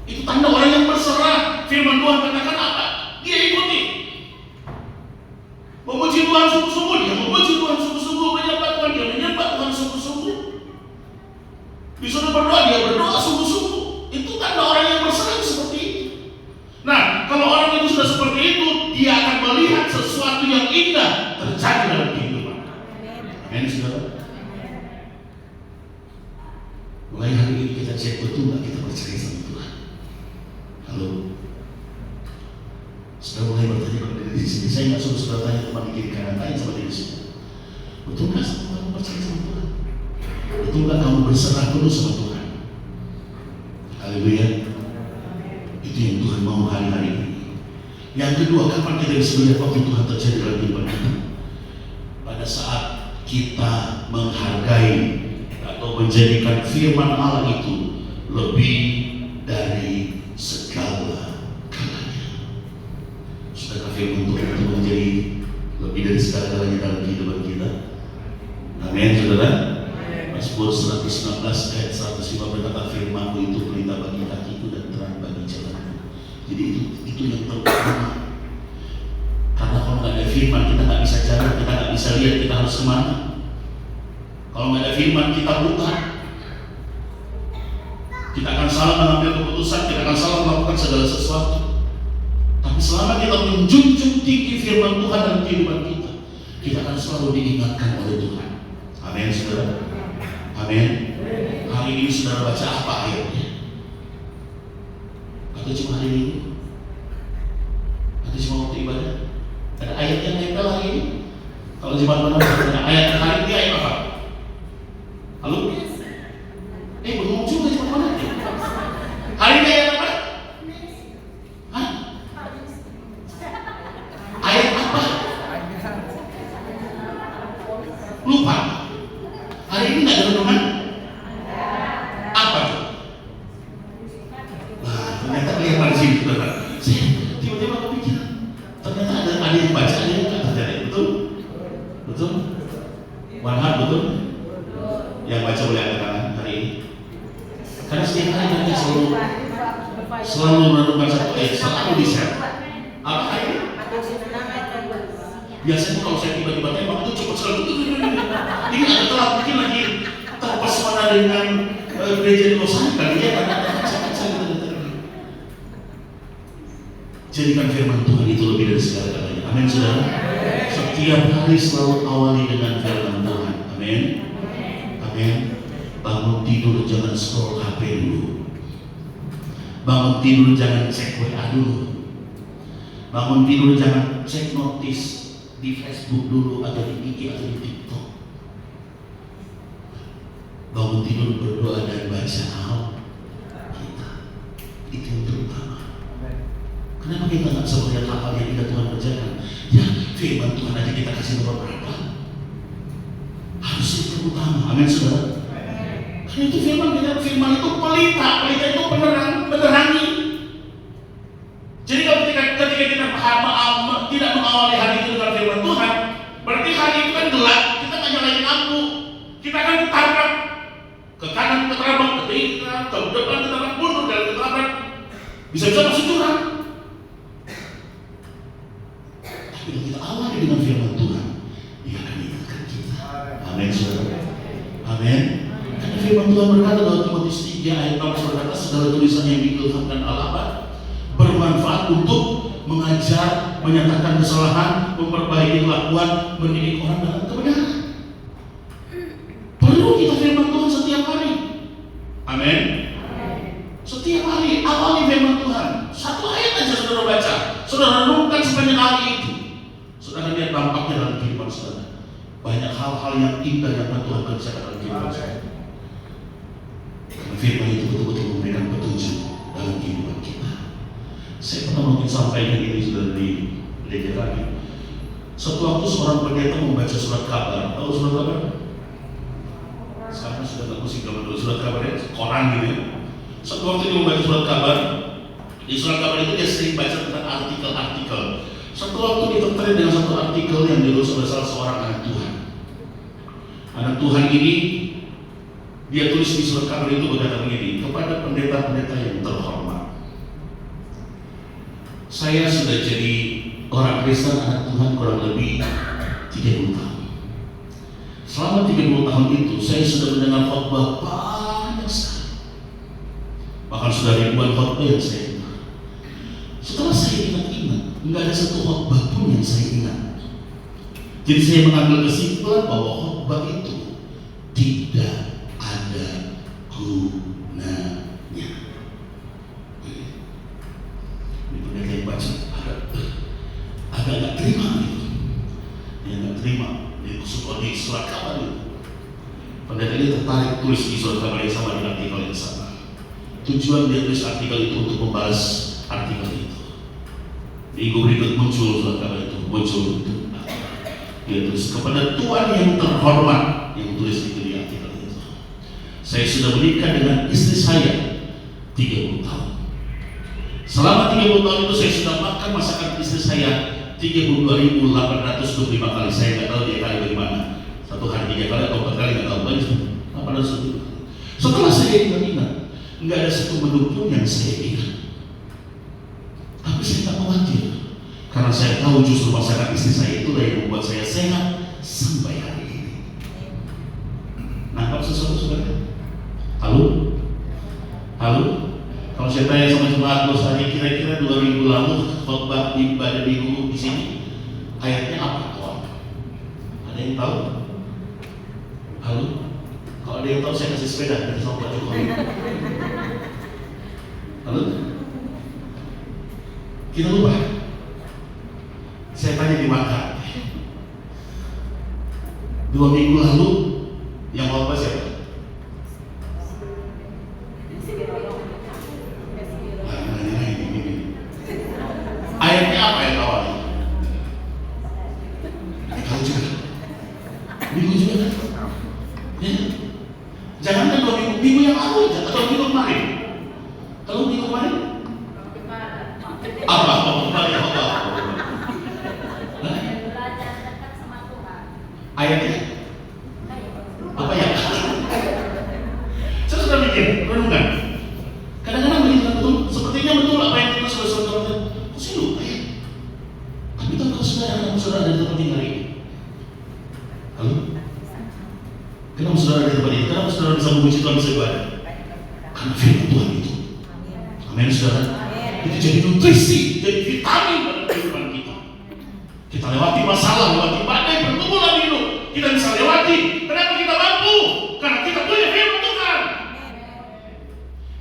E: Itu tanda orang yang berserah. Firman Tuhan katakan apa? Dia ikuti. Memuji Tuhan sungguh-sungguh, dia memuji Tuhan sungguh-sungguh, menyembah Tuhan, dia menyembah Tuhan sungguh-sungguh. Disuruh berdoa, dia berdoa sungguh-sungguh. Itu tanda orang yang berserah seperti itu. Nah, kalau orang itu sudah seperti itu, dia akan melihat sesuatu yang indah terjadi dalam kehidupan. Amin, saudara. Mulai hari ini kita cek betul nggak kita percaya sama Tuhan. Halo. Saudara mulai bertanya kepada diri sendiri. Saya nggak suruh saudara tanya teman di kiri kanan, tanya sama diri sendiri. Betul nggak kamu percaya sama Tuhan? Betul nggak kamu berserah penuh sama Tuhan? Haleluya. Itu yang Tuhan mau hari-hari ini. Yang kedua, kapan kita bisa melihat waktu Tuhan terjadi dalam kehidupan kita? Pada saat kita menghargai atau menjadikan firman Allah itu lebih dari segala galanya. Sudahkah firman Tuhan itu menjadi lebih dari segala galanya dalam kehidupan kita? Amin, saudara. Mazmur 119 ayat 105 berkata, firman-Mu itu pelita bagi kakiku dan terang bagi jalanku. Jadi itu yang terutama. Karena kalau nggak ada firman kita nggak bisa jalan, kita nggak bisa lihat kita harus kemana. Kalau nggak ada firman kita buta. Kita akan salah mengambil keputusan, kita akan salah melakukan segala sesuatu. Tapi selama kita menjunjung tinggi firman Tuhan dalam kehidupan kita, kita akan selalu diingatkan oleh Tuhan. Amin, saudara. Amin. Hari ini saudara baca apa ayatnya? Atau cuma hari ini? Atau cuma waktu ibadah? Ada ayat yang nempel hari ini? Kalau jemaat mana ada ayat hari ini ayat apa? Halo? Belum juga jemaat mana? Hari ini ayat apa? Hah? Ayat apa? Lupa. Hari ini nggak ada renungan? Apa tuh? Wah, ternyata kelihatan di sini, saudara. Saya tiba-tiba kepikiran. Ternyata ada yang baca, ada yang nggak terjadi. Betul? Betul? Warhat, betul? Yang baca boleh angkat tangan hari ini. Karena setiap hari nanti selalu menentukan satu ayat, selalu di-share. Apa ayat? Biasanya kalau saya tiba-tiba tembak itu cepat sekali. Ini ada telah mungkin lagi terpesona dengan gereja di Los Angeles kali ya, karena ada kaca-kaca gitu. Jadikan firman Tuhan itu lebih dari segala galanya. Amin, saudara. Setiap hari selalu awali dengan firman Tuhan. Amin. Amin. Bangun tidur jangan scroll HP dulu. Bangun tidur jangan cek WA dulu. Bangun tidur jangan cek notis. di Facebook dulu, atau di IG, atau di TikTok. Bangun tidur berdoa dan baca Alkitab. Itu yang terutama. Kenapa kita nggak bisa melihat hal-hal yang tidak Tuhan kerjakan? Ya, firman Tuhan aja kita kasih nomor berapa? Harus itu terutama. Amin, saudara. Karena itu firman itu pelita itu penerangi. Jadi kalau ketika kita tidak mengawali hari itu dengan firman Tuhan, berarti hari itu kan gelap. Kita nggak nyalain lampu. Kita akan ketabrak ke kanan, ke terabak, ke kiri, ke depan, ke depan, mundur, dan ke terabak. Bisa-bisa masuk jurang. Tapi kalau kita awali dengan firman Tuhan, Dia akan ingatkan kita. Amin, saudara. Amin. Karena firman Tuhan berkata dalam Timotius 3 ayat 6 berkata, segala tulisan yang diilhamkan Allah bermanfaat untuk mengajar, menyatakan kesalahan, memperbaiki kelakuan, mendidik orang dalam kebenaran. Perlu kita firman Tuhan setiap hari. Amin. Setiap hari awali firman Tuhan. Satu ayat aja saudara baca, saudara renungkan sepanjang hari itu. Saudara lihat dampaknya dalam kehidupan saudara. Banyak hal-hal yang indah yang Tuhan kerjakan dalam kehidupan saudara. Karena firman itu betul-betul memberikan petunjuk dalam kehidupan kita. Saya pernah mungkin sampaikan ini sudah di gereja lagi. Suatu waktu seorang pendeta membaca surat kabar. Tahu surat kabar? Sekarang sudah tak pusing kalau dulu surat kabar ya, koran gitu ya. Suatu waktu dia membaca surat kabar. Di surat kabar itu dia sering baca tentang artikel-artikel. Suatu waktu dia tertarik dengan satu artikel yang ditulis oleh salah seorang anak Tuhan. Anak Tuhan ini dia tulis di surat kabar itu berkata begini, kepada pendeta-pendeta yang terhormat. Saya sudah jadi orang Kristen anak Tuhan kurang lebih 30 tahun. Selama 30 tahun itu saya sudah mendengar khotbah banyak sekali. Bahkan sudah ribuan khotbah yang saya dengar. Setelah saya ingat-ingat, nggak ada satu khotbah pun yang saya ingat. Jadi saya mengambil kesimpulan bahwa khotbah itu tidak ada gunanya. Pendeta yang baca agak nggak terima gitu. Dia nggak terima di surat kabar itu. Pendeta ini tertarik tulis di surat kabar yang sama dengan artikel yang sama. Tujuan dia tulis artikel itu untuk membalas artikel itu. Minggu berikut muncul surat kabar itu, muncul itu. Dia tulis kepada Tuhan yang terhormat, yang tulis itu di artikel itu. Saya sudah menikah dengan istri saya 30 tahun. Selama 30 tahun itu saya sudah makan masakan istri saya 32.825 kali. Saya nggak tahu dia kali bagaimana. Satu hari 3 kali atau 4 kali nggak tahu banyak. 800. Setelah saya ingat, nggak ada satu menu pun yang saya ingat. Tapi saya tak khawatir, karena saya tahu justru masakan istri saya itulah yang membuat saya sehat sampai hari ini. Nangkap sesuatu saudara? Halo? Kalau saya tanya sama jemaat dosanya kira-kira 2000 lalu khotbah ibadah minggu di sini ayatnya apa kawan? Ada yang tahu? Halo? Kalau ada yang tahu saya kasih sepeda dari sama Pak Jokowi. Halo? Kita lupa. Saya tanya di Maka 2 minggu lalu yang khotbah siapa? Ayatnya apa yang awalnya? Tahu juga. Minggu juga kan? Ya. Jangan kan 2 minggu yang lalu aja, atau minggu kemarin. Kalau minggu kemarin? Apa? Ayatnya? Apa ya? Saya sudah mikir, renungan. Kadang-kadang begitu betul, sepertinya betul apa yang ditulis oleh saudara. Kok sih lupa ya? Tapi kalau saudara ada di tempat ini hari ini. Halo? Kenapa saudara ada di tempat ini? Kenapa saudara bisa memuji Tuhan bisa ibadah? Karena firman Tuhan itu. Amin saudara. Itu jadi nutrisi, jadi vitamin dalam kehidupan kita. Kita lewati masalah, lewati badai, pergumulan hidup. Kita bisa lewati. Kenapa kita mampu? Karena kita punya firman Tuhan.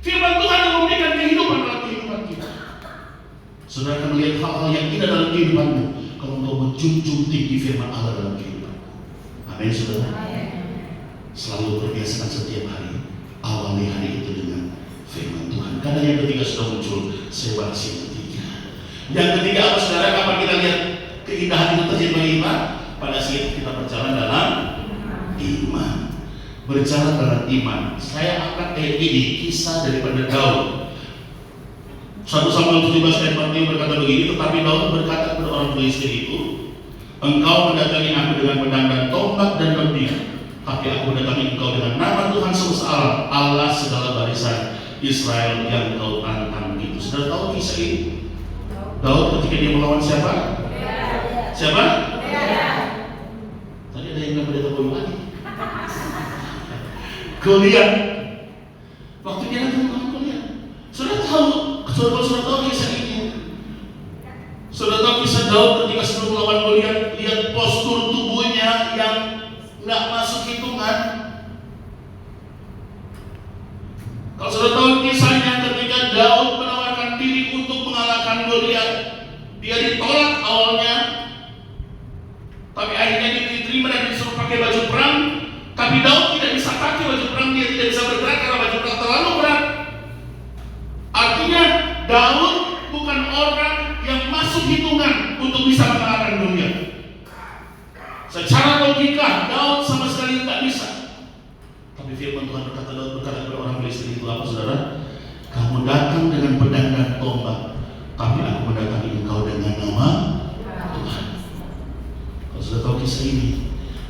E: Firman Tuhan yang memberikan kehidupan dalam kehidupan kita. Saudara akan melihat hal-hal yang indah dalam kehidupanmu kalau engkau menjunjung tinggi firman Allah dalam kehidupan. Amin, saudara. Selalu berbiasakan setiap hari awali hari itu dengan firman Tuhan. Karena yang ketiga sudah muncul, saya bahas yang ketiga. Yang ketiga apa, saudara? Kapan kita lihat keindahan itu terjadi bagi iman? Pada saat kita berjalan dalam iman. Berjalan dalam iman. Saya angkat ayat ini, kisah daripada Daud. 1 Samuel 17 ayat 40 berkata begini, tetapi Daud berkata kepada orang Filistin itu, engkau mendatangi aku dengan pedang dan tombak dan pedang, tapi aku mendatangi engkau dengan nama Tuhan semesta alam, Allah segala barisan Israel yang kau tantang itu. Sudah tahu kisah ini? Daud ketika dia melawan siapa? Siapa? Tadi ada yang nggak boleh tahu lagi. Goliat. Waktu dia datang melawan Goliat. Sudah tahu? Sudah tahu kisah ini? Sudah tahu kisah Daud ketika sebelum melawan Goliat, lihat postur tubuhnya yang nggak masuk hitungan. Kalau sudah tahu kisahnya ketika Daud menawarkan diri untuk mengalahkan Goliat, dia ditolak awalnya, tapi akhirnya dia diterima dan disuruh pakai baju perang. Tapi Daud tidak bisa pakai baju perang, dia tidak bisa bergerak karena baju perang terlalu berat. Artinya Daud bukan orang yang masuk hitungan untuk bisa mengalahkan Goliat. Secara logika Daud sama sekali tidak bisa. Tapi firman Tuhan berkata, Daud berkata kepada orang Filistin itu apa, saudara? Kamu datang dengan pedang dan tombak, tapi aku mendatangi engkau dengan nama Tuhan. Kalau sudah tahu kisah ini,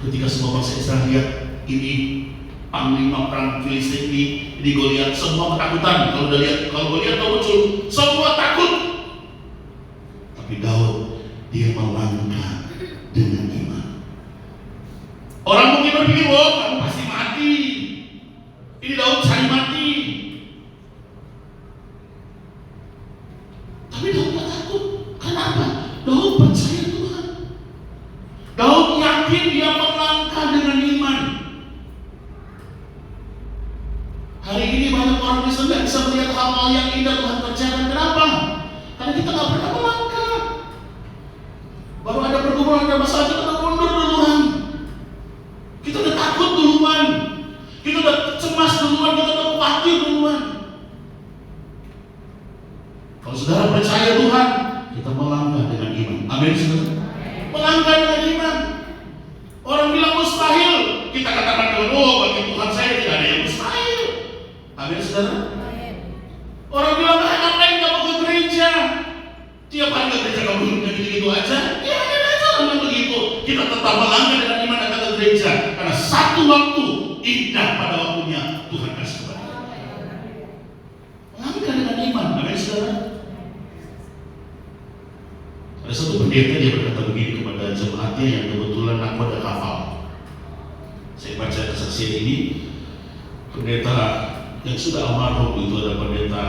E: ketika semua bangsa Israel lihat ini panglima perang Filistin ini Goliat, semua ketakutan. Kalau udah lihat, kalau Goliat tahu muncul, semua takut. Tapi Daud, dia melangkah dengan iman. Orang mungkin berpikir, oh kamu pasti mati. Ini Daud cari mati. Tapi Daud tak takut. Kenapa? Daud percaya Tuhan. Daud yakin dia melangkah dengan iman. Hari ini banyak orang Kristen tidak bisa melihat hal-hal yang indah Tuhan kerjakan. Kenapa? Karena kita nggak pernah melangkah. Baru ada pergumulan, ada masalah, kita udah mundur duluan. Kita udah takut duluan. Kita udah cemas duluan, kita udah khawatir duluan. Kalau saudara percaya Tuhan, kita melangkah dengan iman. Amin, saudara. Melangkah dengan iman. Orang bilang mustahil, kita katakan dengan, oh bagi Tuhan saya tidak ada yang mustahil. Amin, saudara. Orang bilang, ngapain nggak mau ke gereja? Tiap hari ke gereja kamu duduknya gitu-gitu aja. Ya ada aja orang begitu. Kita tetap melangkah dengan iman datang ke gereja, karena satu waktu indah pada waktunya Tuhan kasih kepada kita. Melangkah dengan iman. Amin, saudara. Ada satu pendeta, dia berkata begini kepada jemaatnya yang kebetulan nakoda kapal. Saya baca kesaksian ini, pendeta yang sudah almarhum itu ada pendeta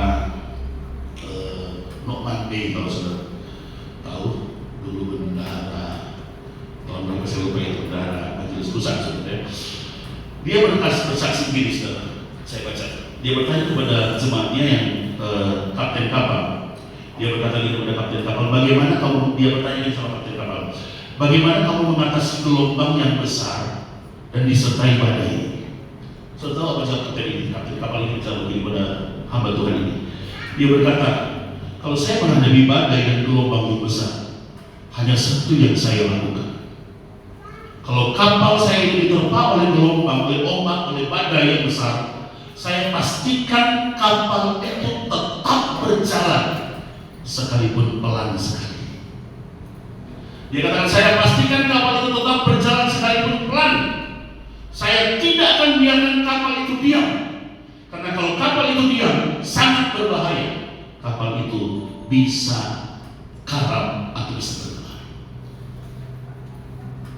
E: Nokman B, kalau sudah tahu, dulu bendahara tahun berapa saya lupa itu, bendahara Majelis Pusat sebenarnya. Dia bersaksi begini, saudara. Saya baca. Dia bertanya kepada jemaatnya yang kapten kapal. Dia berkata gitu kepada kapten kapal, bagaimana kamu? Dia bertanya sama kapten kapal, bagaimana kamu mengatasi gelombang yang besar dan disertai badai? Saudara tahu apa jawab kapten ini? Kapten kapal ini bicara begini pada hamba Tuhan ini. Dia berkata, kalau saya menghadapi badai dan gelombang yang besar, hanya satu yang saya lakukan. Kalau kapal saya ini diterpa oleh gelombang, oleh ombak, oleh badai yang besar, saya pastikan kapal itu tetap berjalan, sekalipun pelan sekali. Dia katakan, saya pastikan kapal itu tetap berjalan sekalipun pelan. Saya tidak akan biarkan kapal itu diam, karena kalau kapal itu diam sangat berbahaya. Kapal itu bisa karam atau bisa tenggelam.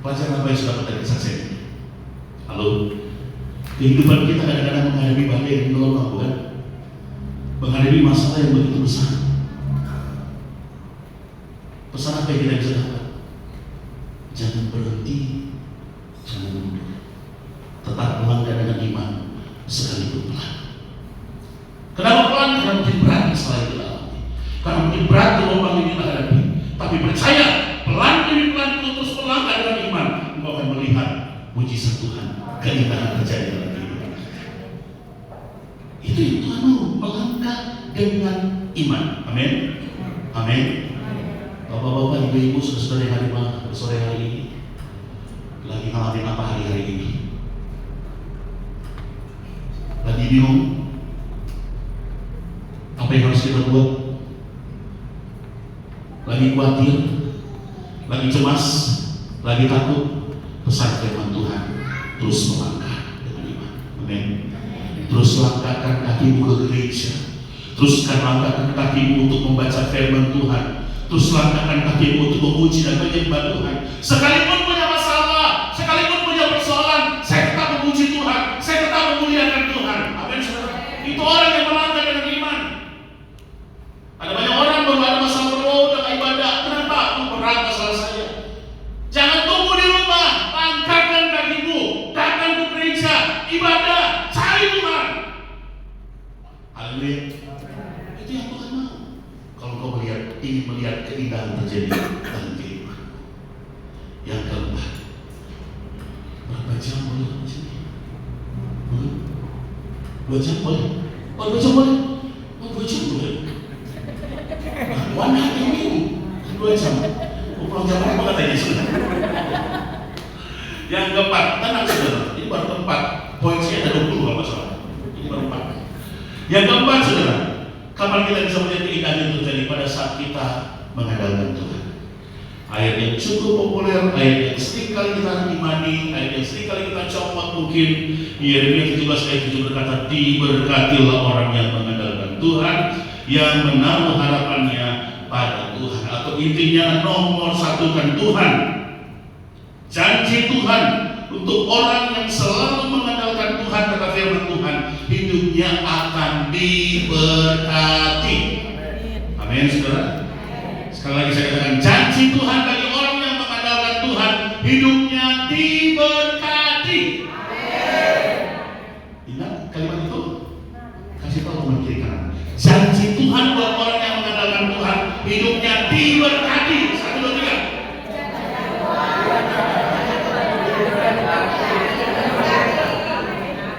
E: Pelajaran apa yang sudah kita saksikan ini? Halo, kehidupan kita kadang-kadang menghadapi badai yang gelombang, bukan? Menghadapi masalah yang begitu besar. Pesan apa yang kita bisa dapat? Jangan berhenti, jangan mundur. Tetap melangkah dengan iman, sekalipun pelan. Kenapa pelan? Karena mungkin berat masalah itu alami. Karena mungkin berat gelombang ini kita hadapi. Tapi percaya, pelan ini bingung? Apa yang harus kita buat? Lagi khawatir? Lagi cemas? Lagi takut? Pesan firman Tuhan, terus melangkah dengan iman. Amin. Terus langkahkan kakimu ke gereja. Teruskan langkahkan kakimu untuk membaca firman Tuhan. Terus langkahkan kakimu untuk memuji dan menyembah Tuhan. Sekalipun punya masalah, sekalipun punya persoalan, saya tetap memuji Tuhan, saya tetap memuliakan Tuhan. Amin, saudara. Itu orang yang melangkah dengan iman. Ada banyak orang baru ada masalah roh dengan ibadah. Kenapa? Itu berat masalah saya. Jangan tunggu di rumah, langkahkan kakimu, datang ke gereja, ibadah, cari Tuhan. Haleluya. Itu yang Tuhan mau. Kalau kau ingin melihat keindahan terjadi dalam kehidupan. Yang keempat, berapa jam boleh di sini? 2 jam boleh? Oh, 2 jam boleh? Oh, 2 jam boleh? Mana ini? 2 jam. Pulang jam berapa katanya sudah? Yang keempat, tenang saudara. Ini baru keempat. Poin saya ada 20 kalau salah. Ini baru 4. Yang keempat saudara, kapan kita bisa melihat keindahan itu terjadi? Pada saat kita mengandalkan Tuhan. Ayat yang cukup populer, ayat yang sering kali kita imani, ayat yang sering kali kita comot mungkin. Yeremia 17 ayat 7 berkata, diberkatilah orang yang mengandalkan Tuhan, yang menaruh harapannya pada Tuhan. Atau intinya nomor satukan Tuhan. Janji Tuhan untuk orang yang selalu mengandalkan Tuhan, kata firman Tuhan, hidupnya akan diberkati. Amin, saudara. Sekali lagi saya katakan, janji Tuhan bagi orang yang mengandalkan Tuhan, hidupnya diberkati. Ingat kalimat itu? Kasih tahu teman kiri kanan. Janji Tuhan buat orang yang mengandalkan Tuhan, hidupnya diberkati. 1, 2, 3.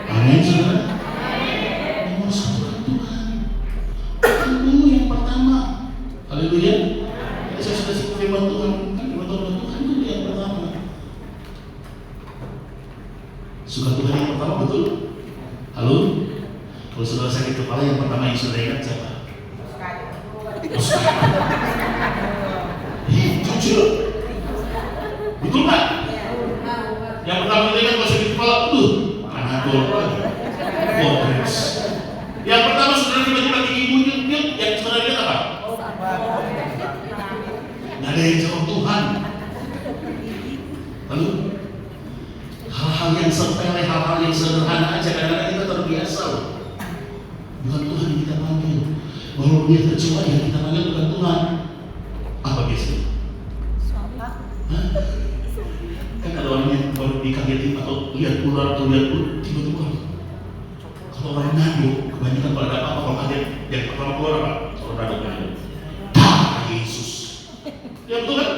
E: Amin, saudara. Nomor satu kan Tuhan. Tuhan dulu yang pertama. Haleluya. Saya sudah sebut firman Tuhan. Tuhan dulu yang pertama. Suka Tuhan yang pertama, betul? Halo? Kalau saudara sakit kepala, yang pertama yang saudara ingat siapa? Oscar. Jujur. Betul nggak? Yang pertama kita ingat kalau sakit kepala, Panadol lagi. Kodrex. Yang pertama saudara tiba-tiba gigi muncul, yang saudara lihat apa? Nggak ada yang jawab Tuhan. Lalu hal-hal yang sepele, hal-hal yang sederhana aja kadang-kadang kita terbiasa. Bukan Tuhan yang kita panggil. Walaupun dia tercela yang kita panggil bukan Tuhan. Apa biasanya? Kan ada orang yang baru dikagetin atau lihat ular atau lihat tiba-tiba. Kalau orang nado, kebanyakan pada apa kalau kaget yang pertama keluar apa? Kalau nado. Yesus. Ya betul kan?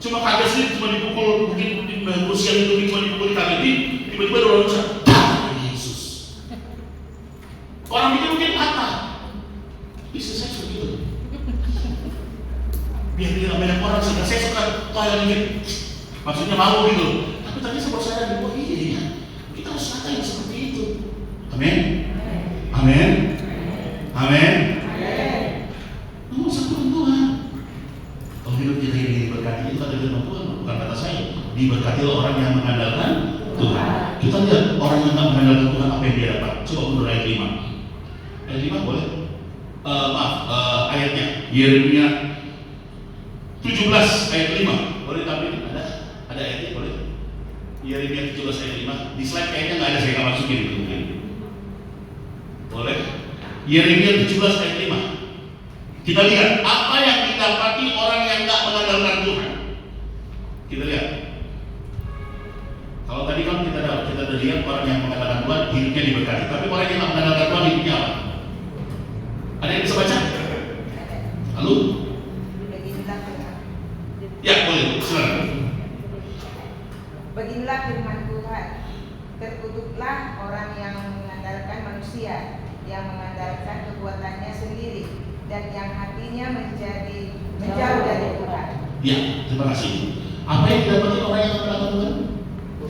E: Cuma kaget sih, cuma dipukul mungkin usia itu cuma dipukul dikagetin, tiba-tiba ada orang ucap, Yesus. Orang mikir mungkin apa? Bisa saya suka gitu. Biar banyak orang suka, saya suka yang mikir, maksudnya mau gitu. Tapi tadi saya sadar, oh iya, kita harus kata yang seperti itu. Amin. Amin. Amin. Nomor satu Tuhan. Kalau hidup kita ini diberkati, itu kata firman Tuhan, bukan kata saya. Diberkatilah orang yang mengandalkan Tuhan. Kita lihat orang yang tidak mengandalkan Tuhan apa yang dia dapat. Coba mundur ayat 5. Ayat 5 boleh? Ayatnya Yeremia 17 ayat 5. Boleh tampil? Ada ayatnya boleh? Yeremia 17 ayat 5. Di slide kayaknya nggak ada, saya nggak masukin itu mungkin. Boleh? Yeremia 17 ayat 5. Kita lihat apa yang didapati orang yang tidak mengandalkan Tuhan. Kita lihat. Kalau tadi kan kita udah lihat orang yang mengandalkan Tuhan hidupnya diberkati. Tapi orang yang tidak mengandalkan Tuhan hidupnya apa? Ada yang bisa baca? Halo? Ya boleh, silakan.
F: Beginilah firman Tuhan, terkutuklah orang yang mengandalkan manusia, yang mengandalkan kekuatannya sendiri, dan yang hatinya menjauh dari Tuhan.
E: Ya, terima kasih. Apa yang didapati orang yang mengandalkan Tuhan?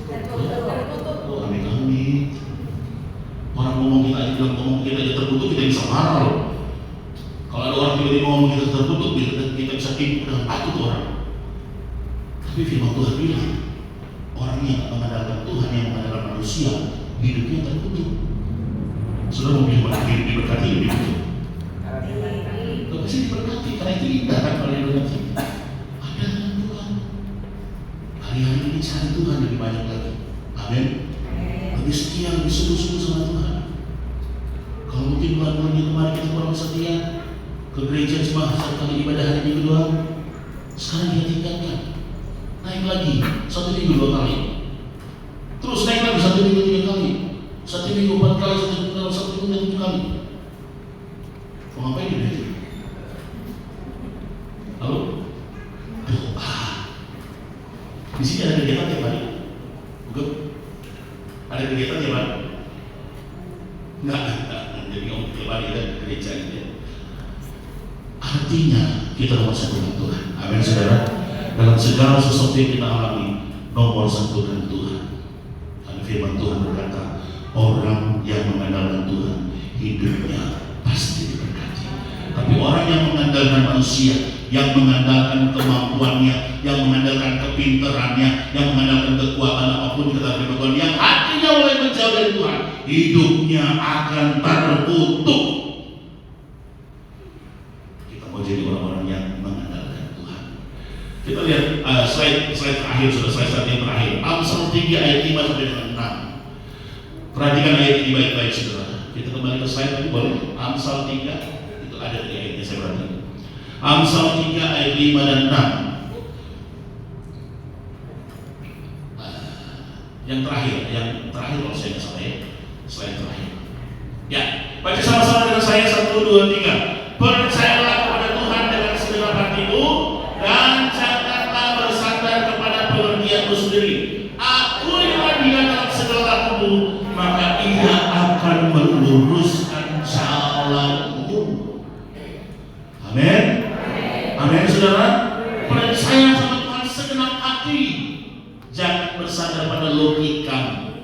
F: Terkutuk.
E: Oh, amin. Orang ngomong kita aja, bilang ngomong kita aja terkutuk, kita bisa marah loh. Kalau ada orang tiba-tiba ngomong kita terkutuk, kita bisa tipu dengan takut orang. Tapi firman Tuhan bilang, orang yang mengandalkan Tuhan, yang mengandalkan manusia, hidupnya terkutuk. Saudara mau bilang hidup diberkati, hidup itu. Tapi sih diberkati, karena itu indah kan kalau hidup kita. Ada dengan Tuhan. Hari-hari ini cari Tuhan lebih banyak lagi. Amin. Lebih setia, lebih sungguh-sungguh sama Tuhan. Kalau mungkin bulan-bulan yang kemarin kita kurang setia, ke gereja cuma satu kali ibadah hari Minggu doang. Sekarang dia tingkatkan, naik lagi 1 minggu 2 kali, terus naik lagi 1 minggu 3 kali, 1 minggu 4 kali, 1 minggu 7 kali. Mau ngapain di gereja? Halo? Doa. Di sini ada kegiatan tiap hari. Bukan? Ada kegiatan tiap hari? Enggak. Jadi om tiap hari ada gereja gitu. Artinya kita nomor satu dengan Tuhan. Amin saudara. Dalam segala sesuatu yang kita alami, nomor satu dengan Tuhan. Karena firman Tuhan berkata, orang yang mengandalkan Tuhan hidupnya pasti diberkati. Tapi orang yang mengandalkan manusia, yang mengandalkan kemampuannya, yang mengandalkan kepintarannya, yang mengandalkan kekuatan apapun kata firman Tuhan, yang hatinya mulai menjauh dari Tuhan, hidupnya akan terkutuk. Kita mau jadi orang-orang yang mengandalkan Tuhan. Kita lihat slide terakhir, sudah slide yang terakhir. Amsal 3 ayat 5 sampai dengan 6. Perhatikan ayat ini baik-baik saudara. Kita kembali ke slide tadi boleh. Amsal 3 itu ada di ayatnya, saya perhatikan. Amsal 3 ayat 5 dan 6. Yang terakhir kalau saya nggak salah ya, slide terakhir. Ya, baca sama-sama dengan saya 1, 2, 3. Percayalah kepada Tuhan dengan segenap hatimu dan janganlah bersandar kepada pengertianmu sendiri. Akuilah Dia dalam segala lakumu, maka Ia akan meluruskan jalanmu. Amin. Amin saudara. Percaya sama Tuhan segenap hati. Jangan bersandar pada logikamu.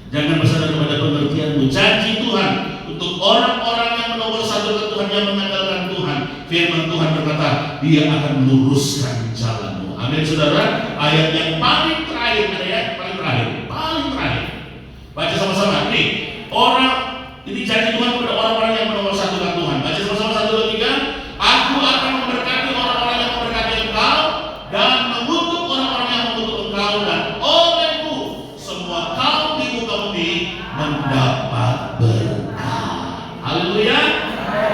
E: Jangan bersandar kepada pengertianmu. Janji Tuhan untuk orang-orang yang menomor satu ke Tuhan, yang mengandalkan Tuhan. Firman Tuhan berkata, Dia akan meluruskan jalanmu. Amin saudara. Ayat yang paling terakhir, paling terakhir. Baca sama-sama. Nih, ini janji Tuhan kepada orang-orang yang menomor satu ke Tuhan. Baca sama-sama 1, 2, 3. Aku akan memberkati orang-orang yang memberkati engkau dan mengutuk orang-orang yang mengutuk engkau, dan olehmu semua kaum di muka bumi mendapat berkah. Haleluya.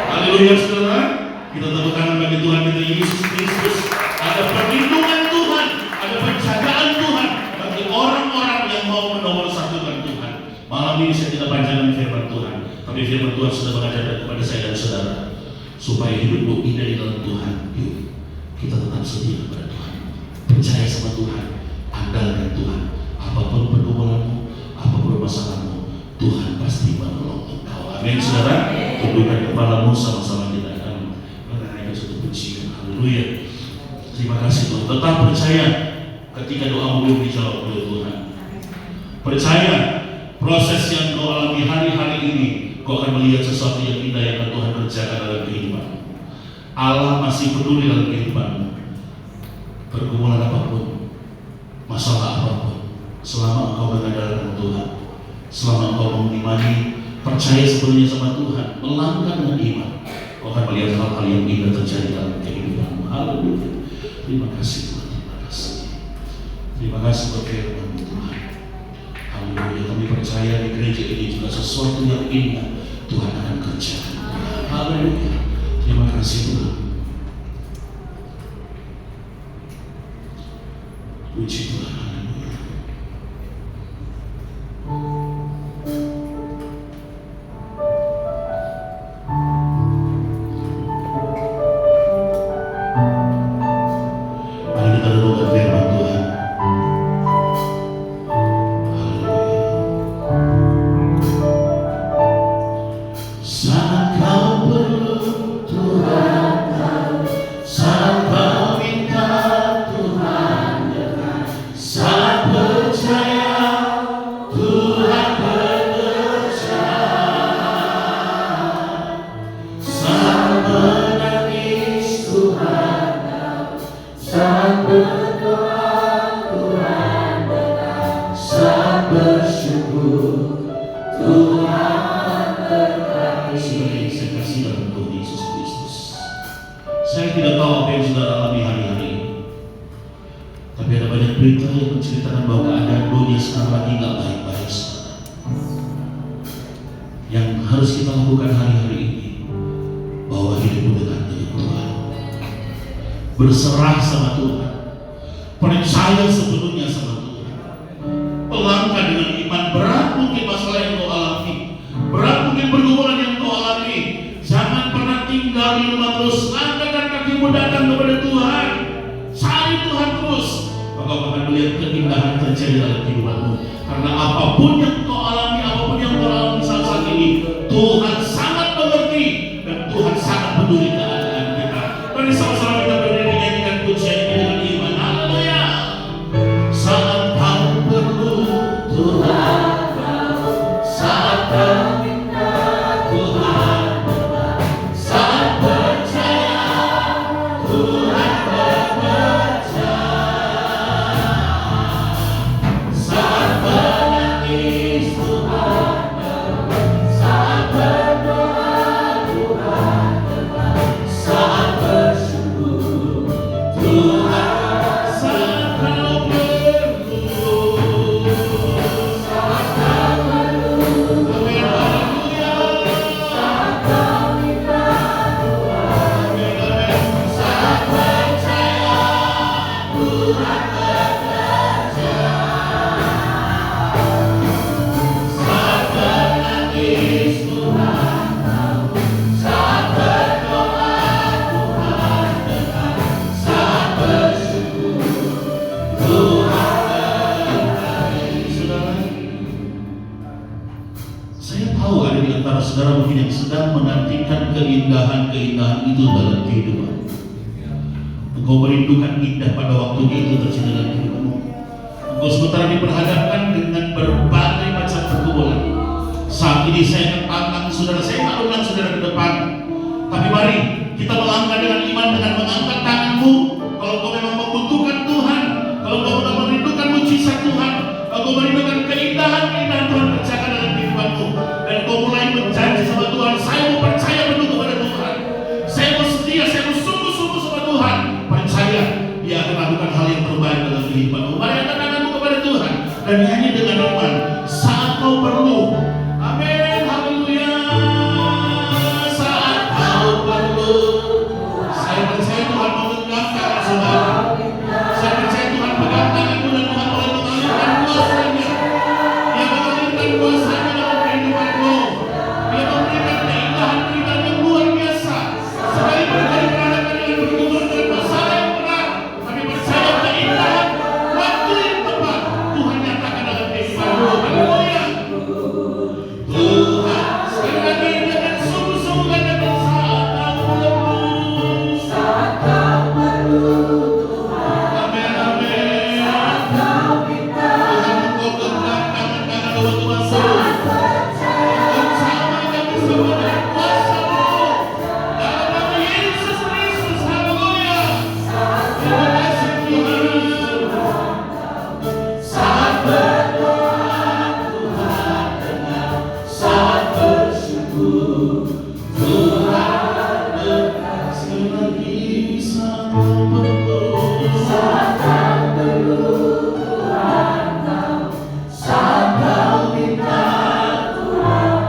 E: Haleluya saudara. Kita tepuk tangan bagi Tuhan kita Yesus Kristus. Ada perlindungan Tuhan, ada penjagaan Tuhan bagi orang-orang yang mau menomor satukan Tuhan. Malam ini saya tidak panjangkan firman Tuhan, tapi firman Tuhan sudah mengajarkan kepada saya dan saudara supaya hidupmu indah di dalam Tuhan. Yuk, kita tetap setia kepada Tuhan, percaya sama Tuhan, andalkan Tuhan. Apapun pergumulanmu, apapun masalahmu, Tuhan pasti menolong engkau. Amin saudara. Tundukkan kepalamu, sama-sama kita akan menaikkan satu pujian. Haleluya. Terima kasih Tuhan. Tetap percaya ketika doamu belum dijawab oleh Tuhan. Percaya proses yang kau alami hari-hari ini, kau akan melihat sesuatu yang indah yang akan Tuhan kerjakan dalam kehidupanmu. Allah masih peduli dalam kehidupanmu. Pergumulan apapun, masalah apapun, selama engkau mengandalkan Tuhan, selama engkau mengimani, percaya sepenuhnya sama Tuhan, melangkah dengan iman, kau akan melihat hal-hal yang indah terjadi dalam kehidupanmu. Haleluya. Terima kasih Tuhan. Terima kasih. Terima kasih buat firman Tuhan. Haleluya. Kami percaya di gereja ini juga sesuatu yang indah Tuhan akan kerjakan. Haleluya. Terima kasih Tuhan. Puji Tuhan. Haleluya. Mari kita renungkan firman Tuhan. Saat kau perlu Tuhan, saat kau minta Tuhan dekat, saat Saya tidak tahu apa yang saudara alami hari-hari ini. Tapi ada banyak berita yang menceritakan bahwa keadaan dunia sekarang lagi nggak baik-baik, saudara. Yang harus kita lakukan hari-hari ini, bahwa hidupmu dekat dengan Tuhan, berserah sama Tuhan, percaya sepenuhnya sama Tuhan, pelangkah dengan iman. Berat mungkin masalah yang kau alami, berat mungkin pergumulan yang kau alami. Jangan pernah tinggal di rumah terus. Langkahkan kakimu datang kepada Tuhan, cari Tuhan terus, maka kau akan melihat keindahan terjadi dalam kehidupanmu. Karena apapun yang kau alami, apapun yang kau alami saat ini, Tuhan sangat mengerti dan Tuhan sangat peduli keadaan kita. Mari sama-sama kita berdiri menyanyikan pujian ini dengan iman. Haleluya. Saat kau perlu Tuhan, saat kau minta Tuhan, saat percaya Tuhan bekerja, saat menangis Tuhan, saat berdoa Tuhan, saat bersyukur Tuhan, saat kau perlu, saat kau perlu Tuhan, saat kau minta Tuhan, saat percaya Tuhan bekerja, saat menangis Tuhan, saat berdoa Tuhan, saat bersyukur Tuhan. Saudara, saya tahu ada di antara saudara mungkin yang sedang menantikan keindahan-keindahan itu dalam kehidupan. Engkau merindukan indah pada waktunya itu terjadi dalam hidupmu. Engkau sementara diperhadapkan dengan berbagai macam pergumulan. Saat ini saya akan tantang saudara, saya tak undang saudara ke depan, tapi mari kita melangkah dengan iman dengan mengangkat tanganmu. Kalau kau memang membutuhkan Tuhan, kalau kau memang merindukan mujizat Tuhan, kalau kau merindukan keindahan-keindahan Tuhan kerjakan dalam kehidupanmu, dan kau mulai berjanji sama Tuhan, saya mau percaya penuh kepada Tuhan, saya mau setia, saya mau sungguh-sungguh sama Tuhan, percaya Dia akan lakukan hal yang terbaik dalam kehidupanmu. Mari angkat tanganmu kepada Tuhan dan nyanyi dengan iman. Saat kau perlu, amin, haleluya. Saat kau perlu, saya percaya Tuhan menggenggam tangan saudara. Saya percaya Tuhan pegang tanganmu dan Tuhan mulai mengalirkan kuasa-Nya. Dia mengalirkan kuasa-Nya dalam kehidupanmu. Dia memberikan keindahan-keindahan yang luar biasa. Sekalipun kau diperhadapkan dengan pergumulan dan masalah yang berat, tapi percaya keindahan waktu yang tepat Tuhan nyatakan dalam kehidupanmu. Haleluya. Tuhan, sekali lagi dengan sungguh-sungguh katakan saat kau perlu. Amin, amin. Tuhan, Engkau genggam tangan-tangan waktu-waktu. Bersama kami semua dengan kuasa-Mu. Dalam nama Yesus Kristus, haleluya. Terima kasih Tuhan. Saat berdoa Tuhan, saat bersyukur Tuhan berkasih lagi. Saat kau perlu Tuhan, saat kau minta Tuhan,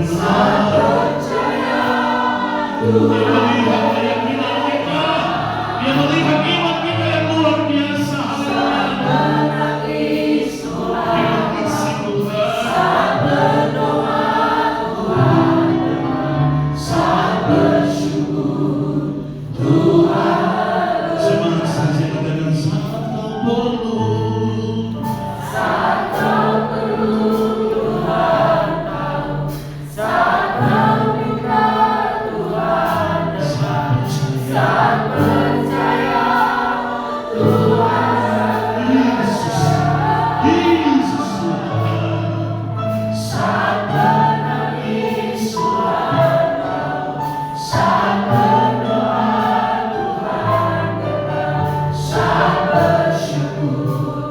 E: saat percaya Tuhan. Dia melihat keyakinan kita, Dia melihat iman kita yang luar biasa. Menangis Tuhan, terima kasih Tuhan. Saat berdoa Tuhan, saat bersyukur Tuhan. Semangat saja katakan saat kau perlu. Saat kau perlu Tuhan, saat kau minta Tuhan, saat percaya Tuhan. Yesus, Yesus Tuhan. Saat menangis Tuhan, saat berdoa Tuhan, saat bersyukur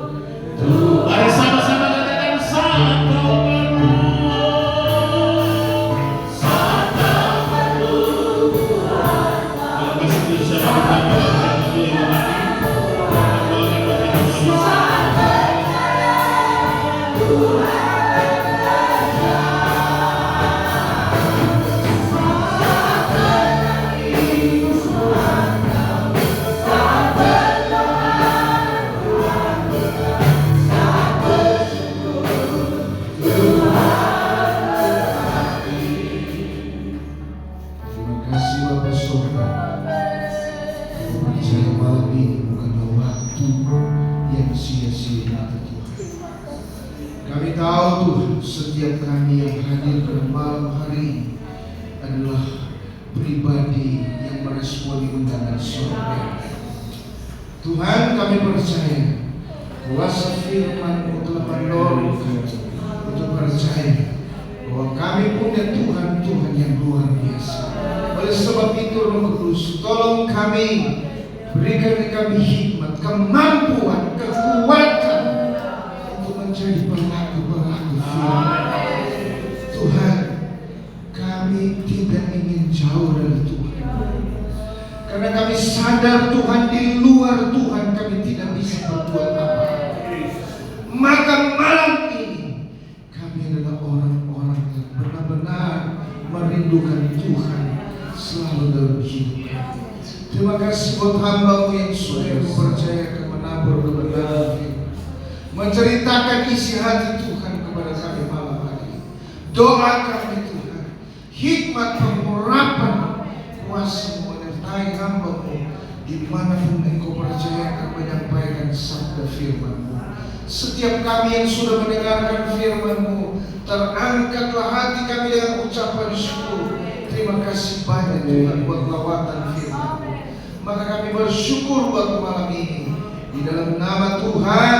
G: kita Tuhan. Kami tahu Tuhan, setiap kami yang hadir pada malam hari ini adalah pribadi yang meresponi undangan surga. Tuhan, kami percaya kuasa firman-Mu telah mendorong kami untuk percaya bahwa kami punya Tuhan yang luar biasa. Oleh sebab itu Roh Kudus, tolong kami, berikan kami hikmat, kemampuan, kekuatan untuk menjadi pelaku-pelaku firman. Tuhan, kami tidak ingin jauh dari Tuhan, karena kami sadar Tuhan, di luar Tuhan kami tidak bisa berbuat apa. Maka malam ini kami adalah orang-orang yang benar-benar merindukan Tuhan selalu dalam hidup kami. Terima kasih buat hamba-Mu yang sudah mempercayakan menabur kebenaran firman, menceritakan isi hati Tuhan kepada kami malam hari ini. Doa kami Tuhan, hikmat pengurapan kuasa-Mu menyertai hamba-Mu dimanapun Engkau percayakan menyampaikan sabda firman-Mu. Setiap kami yang sudah mendengarkan firman-Mu, terangkatlah hati kami dengan ucapan syukur. Terima kasih banyak Tuhan buat lawatan firman-Mu. Maka kami bersyukur buat malam ini, di dalam nama Tuhan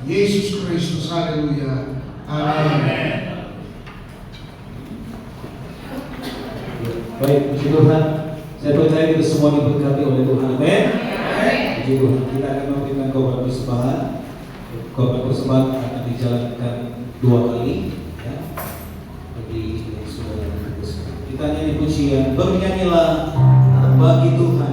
G: Yesus Kristus. Haleluya. Amin.
D: Baik, puji Tuhan. Saya percaya kita semua diberkati oleh Tuhan. Amin. Puji Tuhan. Kita akan memberikan korban persembahan. Korban persembahan akan dijalankan 2 kali. Ya. Jadi saudara kita nyanyi pujian, bernyanyilah bagi Tuhan.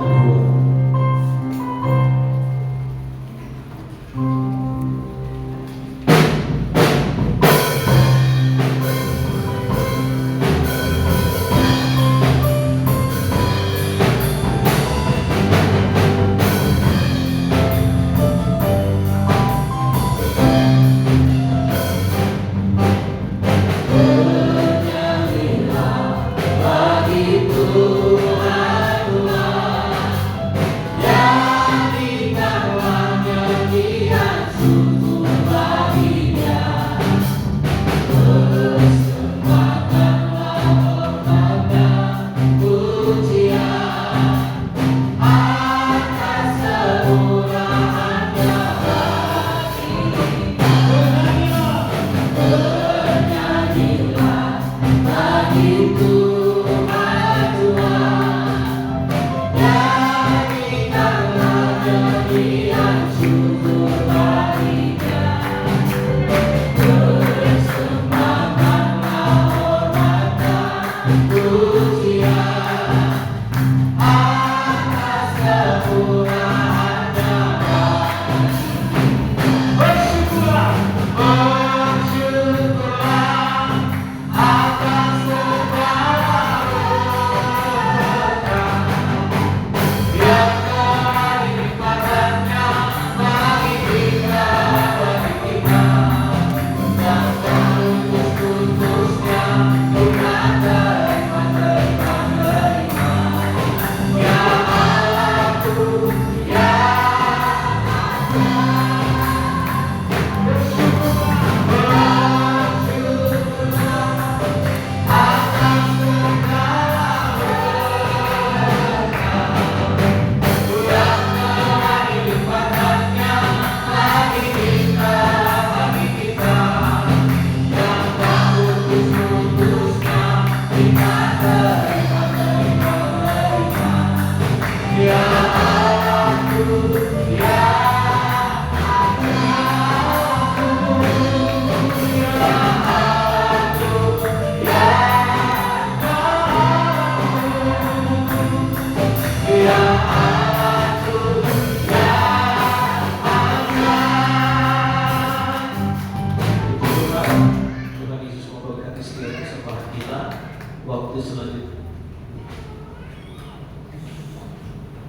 D: Waktu selanjutnya.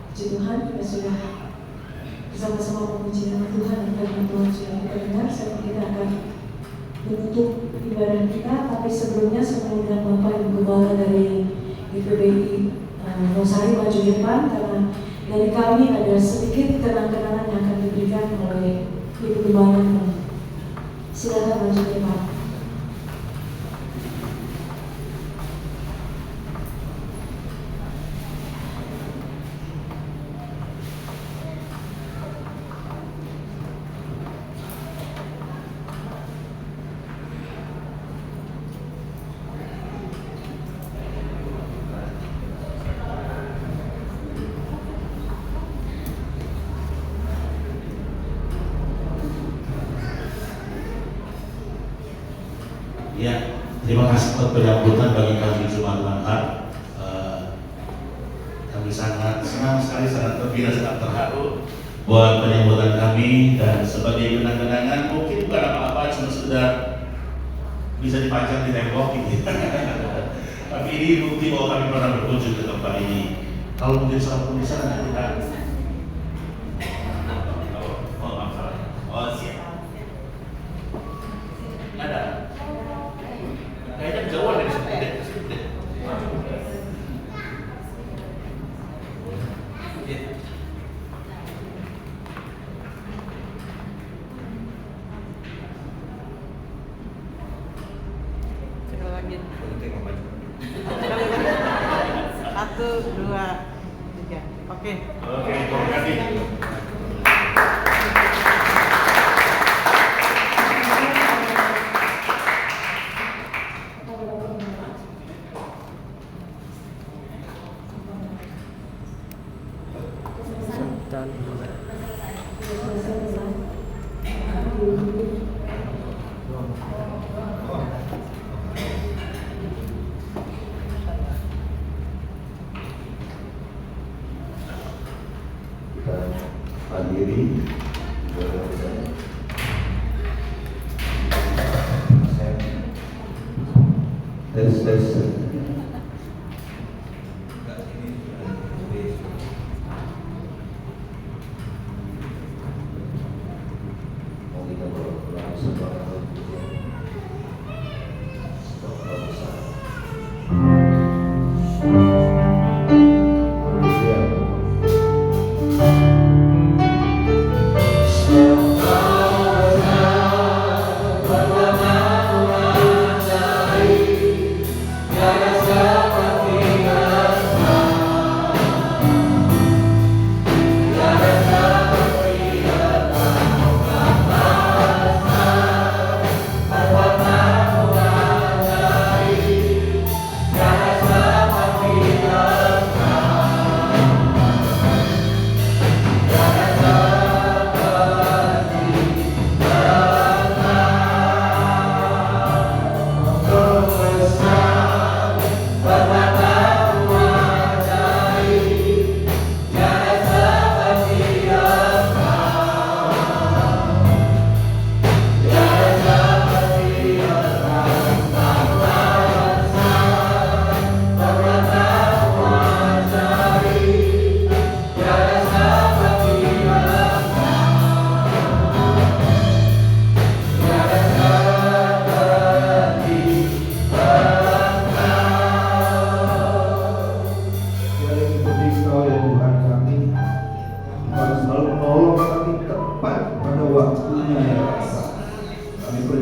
B: Puji Tuhan, kita sudah bersama-sama memuji nama Tuhan dan firman Tuhan sudah kita dengar. Sekarang kita akan menutup ibadah kita, tapi sebelumnya saya mengundang Bapak Ibu Gembala dari GPBI Rosari maju depan, karena dari kami ada sedikit kenang-kenangan yang akan diberikan oleh di perkembanganmu. Silakan maju ke depan.
E: Ya, terima kasih buat penyambutan bagi kami Jumat Ahad. Kami sangat senang sekali, sangat gembira, sangat terharu buat penyambutan kami, dan sebagai kenang-kenangan mungkin bukan apa-apa, cuma sudah bisa dipajang di tembok gitu. Tapi ini bukti bahwa kami pernah berkunjung ke tempat ini. Kalau mungkin salah pun di sana kita siap. Ada. Kayaknya jauh dari situ deh.
F: Coba lagi. 1, 2, 3. Oke.
E: Oke, terima kasih.
H: Hadiri tes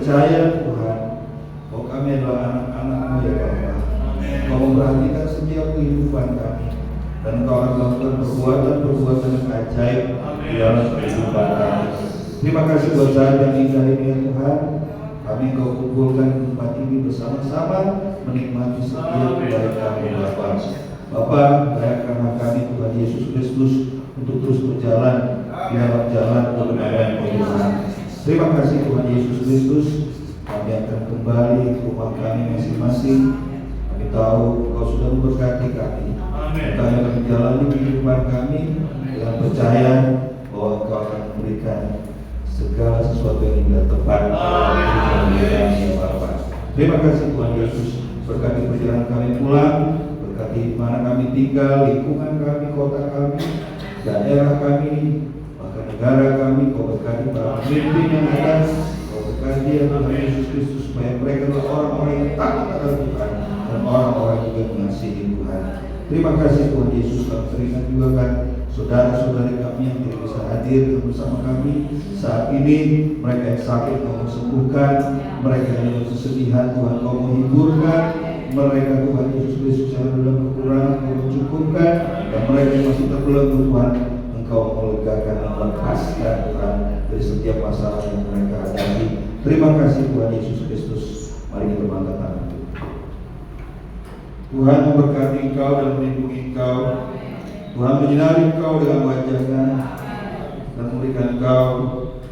H: percaya Tuhan bahwa kami adalah anak-anak-Mu ya Bapa. Kau memperhatikan setiap kehidupan kami, dan Engkau akan melakukan perbuatan-perbuatan yang ajaib di dalam kehidupan kami. Terima kasih buat saat yang indah ini ya Tuhan. Kami Kau kumpulkan di tempat ini bersama-sama menikmati setiap kebaikan kami Bapa. Bapa, layakkanlah kami Tuhan Yesus Kristus untuk terus berjalan di dalam jalan kebenaran Tuhan. Terima kasih Tuhan Yesus Kristus. Kami akan kembali ke rumah kami masing-masing. Kami tahu Kau sudah memberkati kami. Kami akan menjalani kehidupan kami dengan percaya bahwa Kau akan memberikan segala sesuatu yang indah tepat. Terima kasih Tuhan Yesus. Berkati perjalanan kami pulang, berkati di mana kami tinggal, lingkungan kami, kota kami, daerah kami, bahkan negara kami. Kau berkati para pemimpin yang ada. Kau berkati ya Tuhan Yesus Kristus, supaya mereka adalah orang-orang yang takut akan Tuhan dan orang-orang juga mengasihi Tuhan. Terima kasih Tuhan Yesus. Kami terikat juga kan saudara-saudari kami yang tidak bisa hadir bersama kami saat ini, mereka yang sakit Kau mau sembuhkan, mereka yang dalam kesedihan Tuhan Kau mau hiburkan, mereka Tuhan Yesus Kristus yang dalam kekurangan Kau mencukupkan, dan mereka yang masih terbelenggu Tuhan Engkau melegakan dan melepaskan Tuhan dari setiap masalah yang mereka hadapi. Terima kasih Tuhan Yesus Kristus. Mari kita bangkit tangan. Tuhan memberkati Engkau dan melindungi Engkau. Tuhan menyinari Engkau dengan wajah-Nya dan memberikan Engkau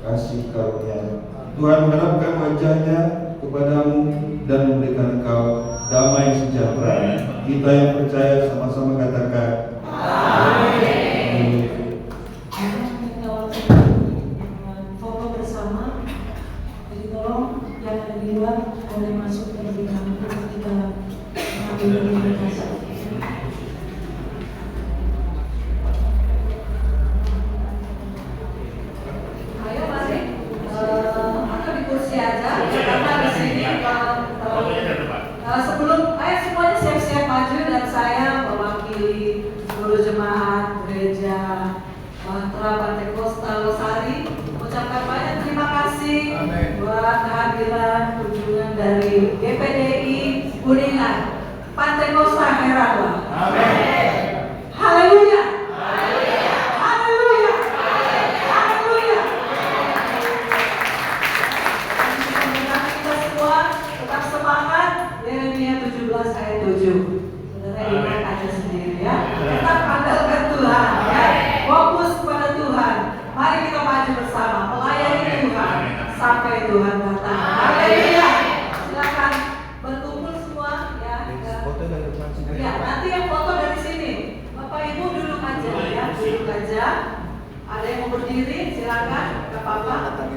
H: kasih karunia. Tuhan menghadapkan wajah-Nya kepadamu dan memberikan Engkau damai sejahtera. Kita yang percaya sama-sama katakan amin.
B: Foto bersama, jadi tolong yang ada di luar boleh masuk terlebih dahulu kita mengambil komunikasi. Ayo mari, atau di kursi aja, karena di sini sebelum semuanya siap-siap maju dan saya mewakili seluruh jemaat gereja Bahtera Pantekosta Losari mengucapkan banyak terima kasih buat kehadiran kunjungan dari GPDI Kuningan Pantekosta Heratlah. Haleluya. Haleluya. Haleluya. Kita semua tetap semangat. Yeremia 17 ayat 7. Saudara ingat aja sendiri ya. Tetap andalkan Tuhan ya. Fokus kepada Tuhan. Mari kita maju bersama melayani Tuhan sampai Tuhan datang. Haleluya. Silakan berkumpul semua ya. Ya, nanti yang foto dari sini. Bapak Ibu duduk aja ya, duduk aja. Ada yang mau berdiri, silakan. Enggak apa-apa.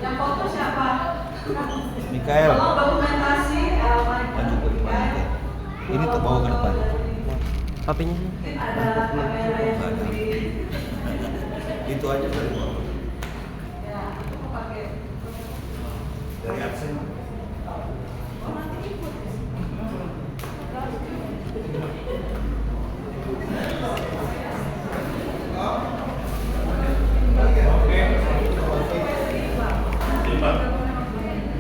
B: Yang foto siapa?
I: Mikael.
B: Tolong dokumentasi
I: Maju ke depan. Ini terbawa ke depan. Papinya
B: mungkin ada kamera yang berdiri.
H: Itu aja dari
B: Ya, aku mau pakai.
H: dari absen.
B: Oh, nanti ikut.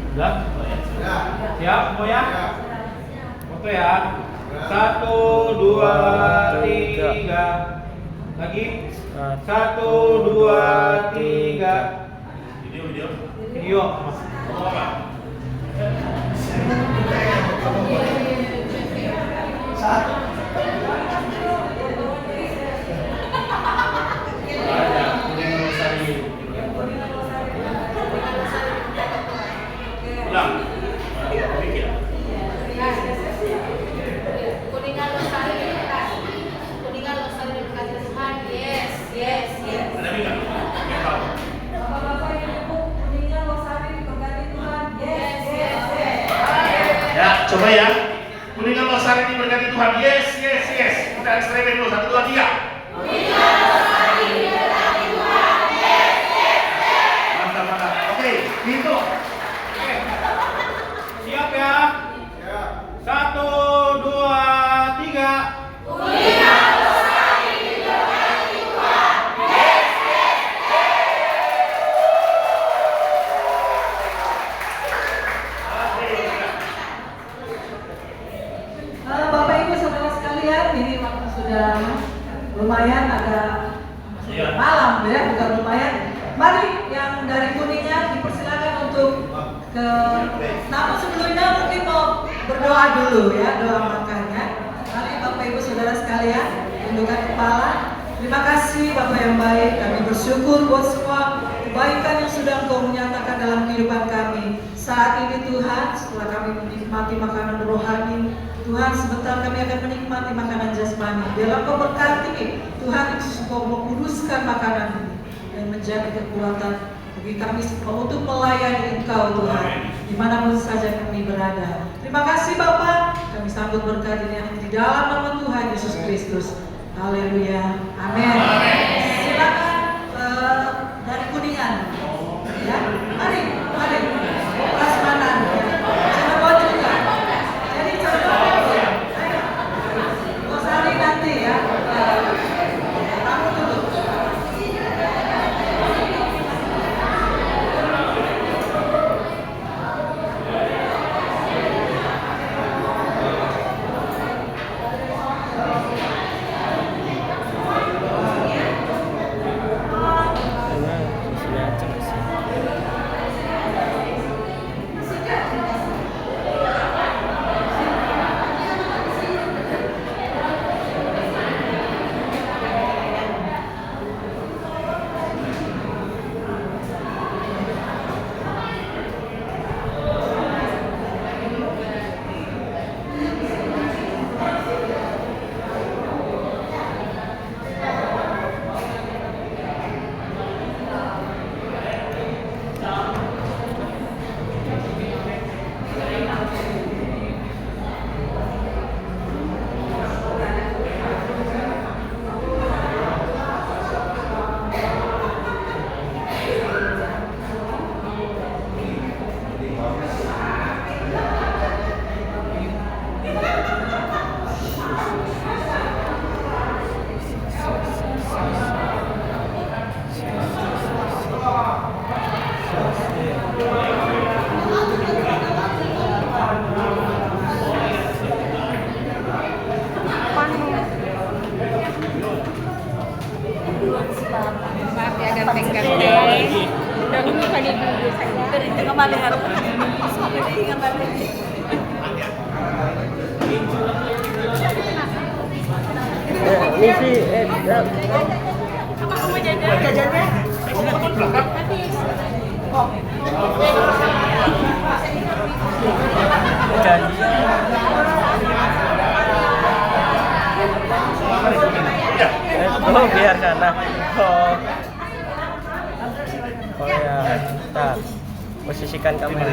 C: Sudah? Siap semuanya? Foto ya. 1, 2, 3. Lagi. 1, 2, 3. Video.
B: Kuningan Losari berkati Tuhan. Yes. Bapak-bapak yang ibu, Kuningan Losari berkati Tuhan. Yes.
E: Ya, coba ya. Kuningan Losari diberkati Tuhan. Yes. Kita ekstremen dulu. 1, 2, 3. Mantap. Oke, gitu.
C: Siap ya? 1, 2, 3.
B: Bapak Ibu saudara sekalian, ini waktu sudah lumayan agak malam ya, bukan lumayan. Mari yang dari Kuningan dipersilakan untuk ke. Namun sebelumnya mungkin mau berdoa dulu ya, doa makannya. Mari Bapak Ibu saudara sekalian, tundukkan kepala. Terima kasih Bapak yang baik, kami bersyukur buat semua kebaikan yang sudah Engkau menyatakan dalam kehidupan kami. Saat ini Tuhan, setelah kami menikmati makanan rohani, Tuhan sebentar kami akan menikmati makanan jasmani. Biarlah Engkau berkati Tuhan, Engkau menguduskan makanan ini dan menjadi kekuatan bagi kami semua untuk melayani Engkau Tuhan dimanapun saja kami berada. Terima kasih Bapak, kami sambut berkat ini di dalam nama Tuhan Yesus Kristus. Haleluya, amin. Silakan dari Kuningan ya, mari prasmanan Cirebon juga, jadi Cirebon ayo Losari nanti ya, kamu dulu
J: Oh, biar sana. Oh ya, bentar. Posisikan kamera.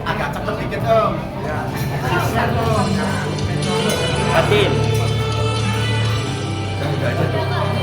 C: Agak cepet dikit om.
J: Fatin.
I: Kan udah aja tuh.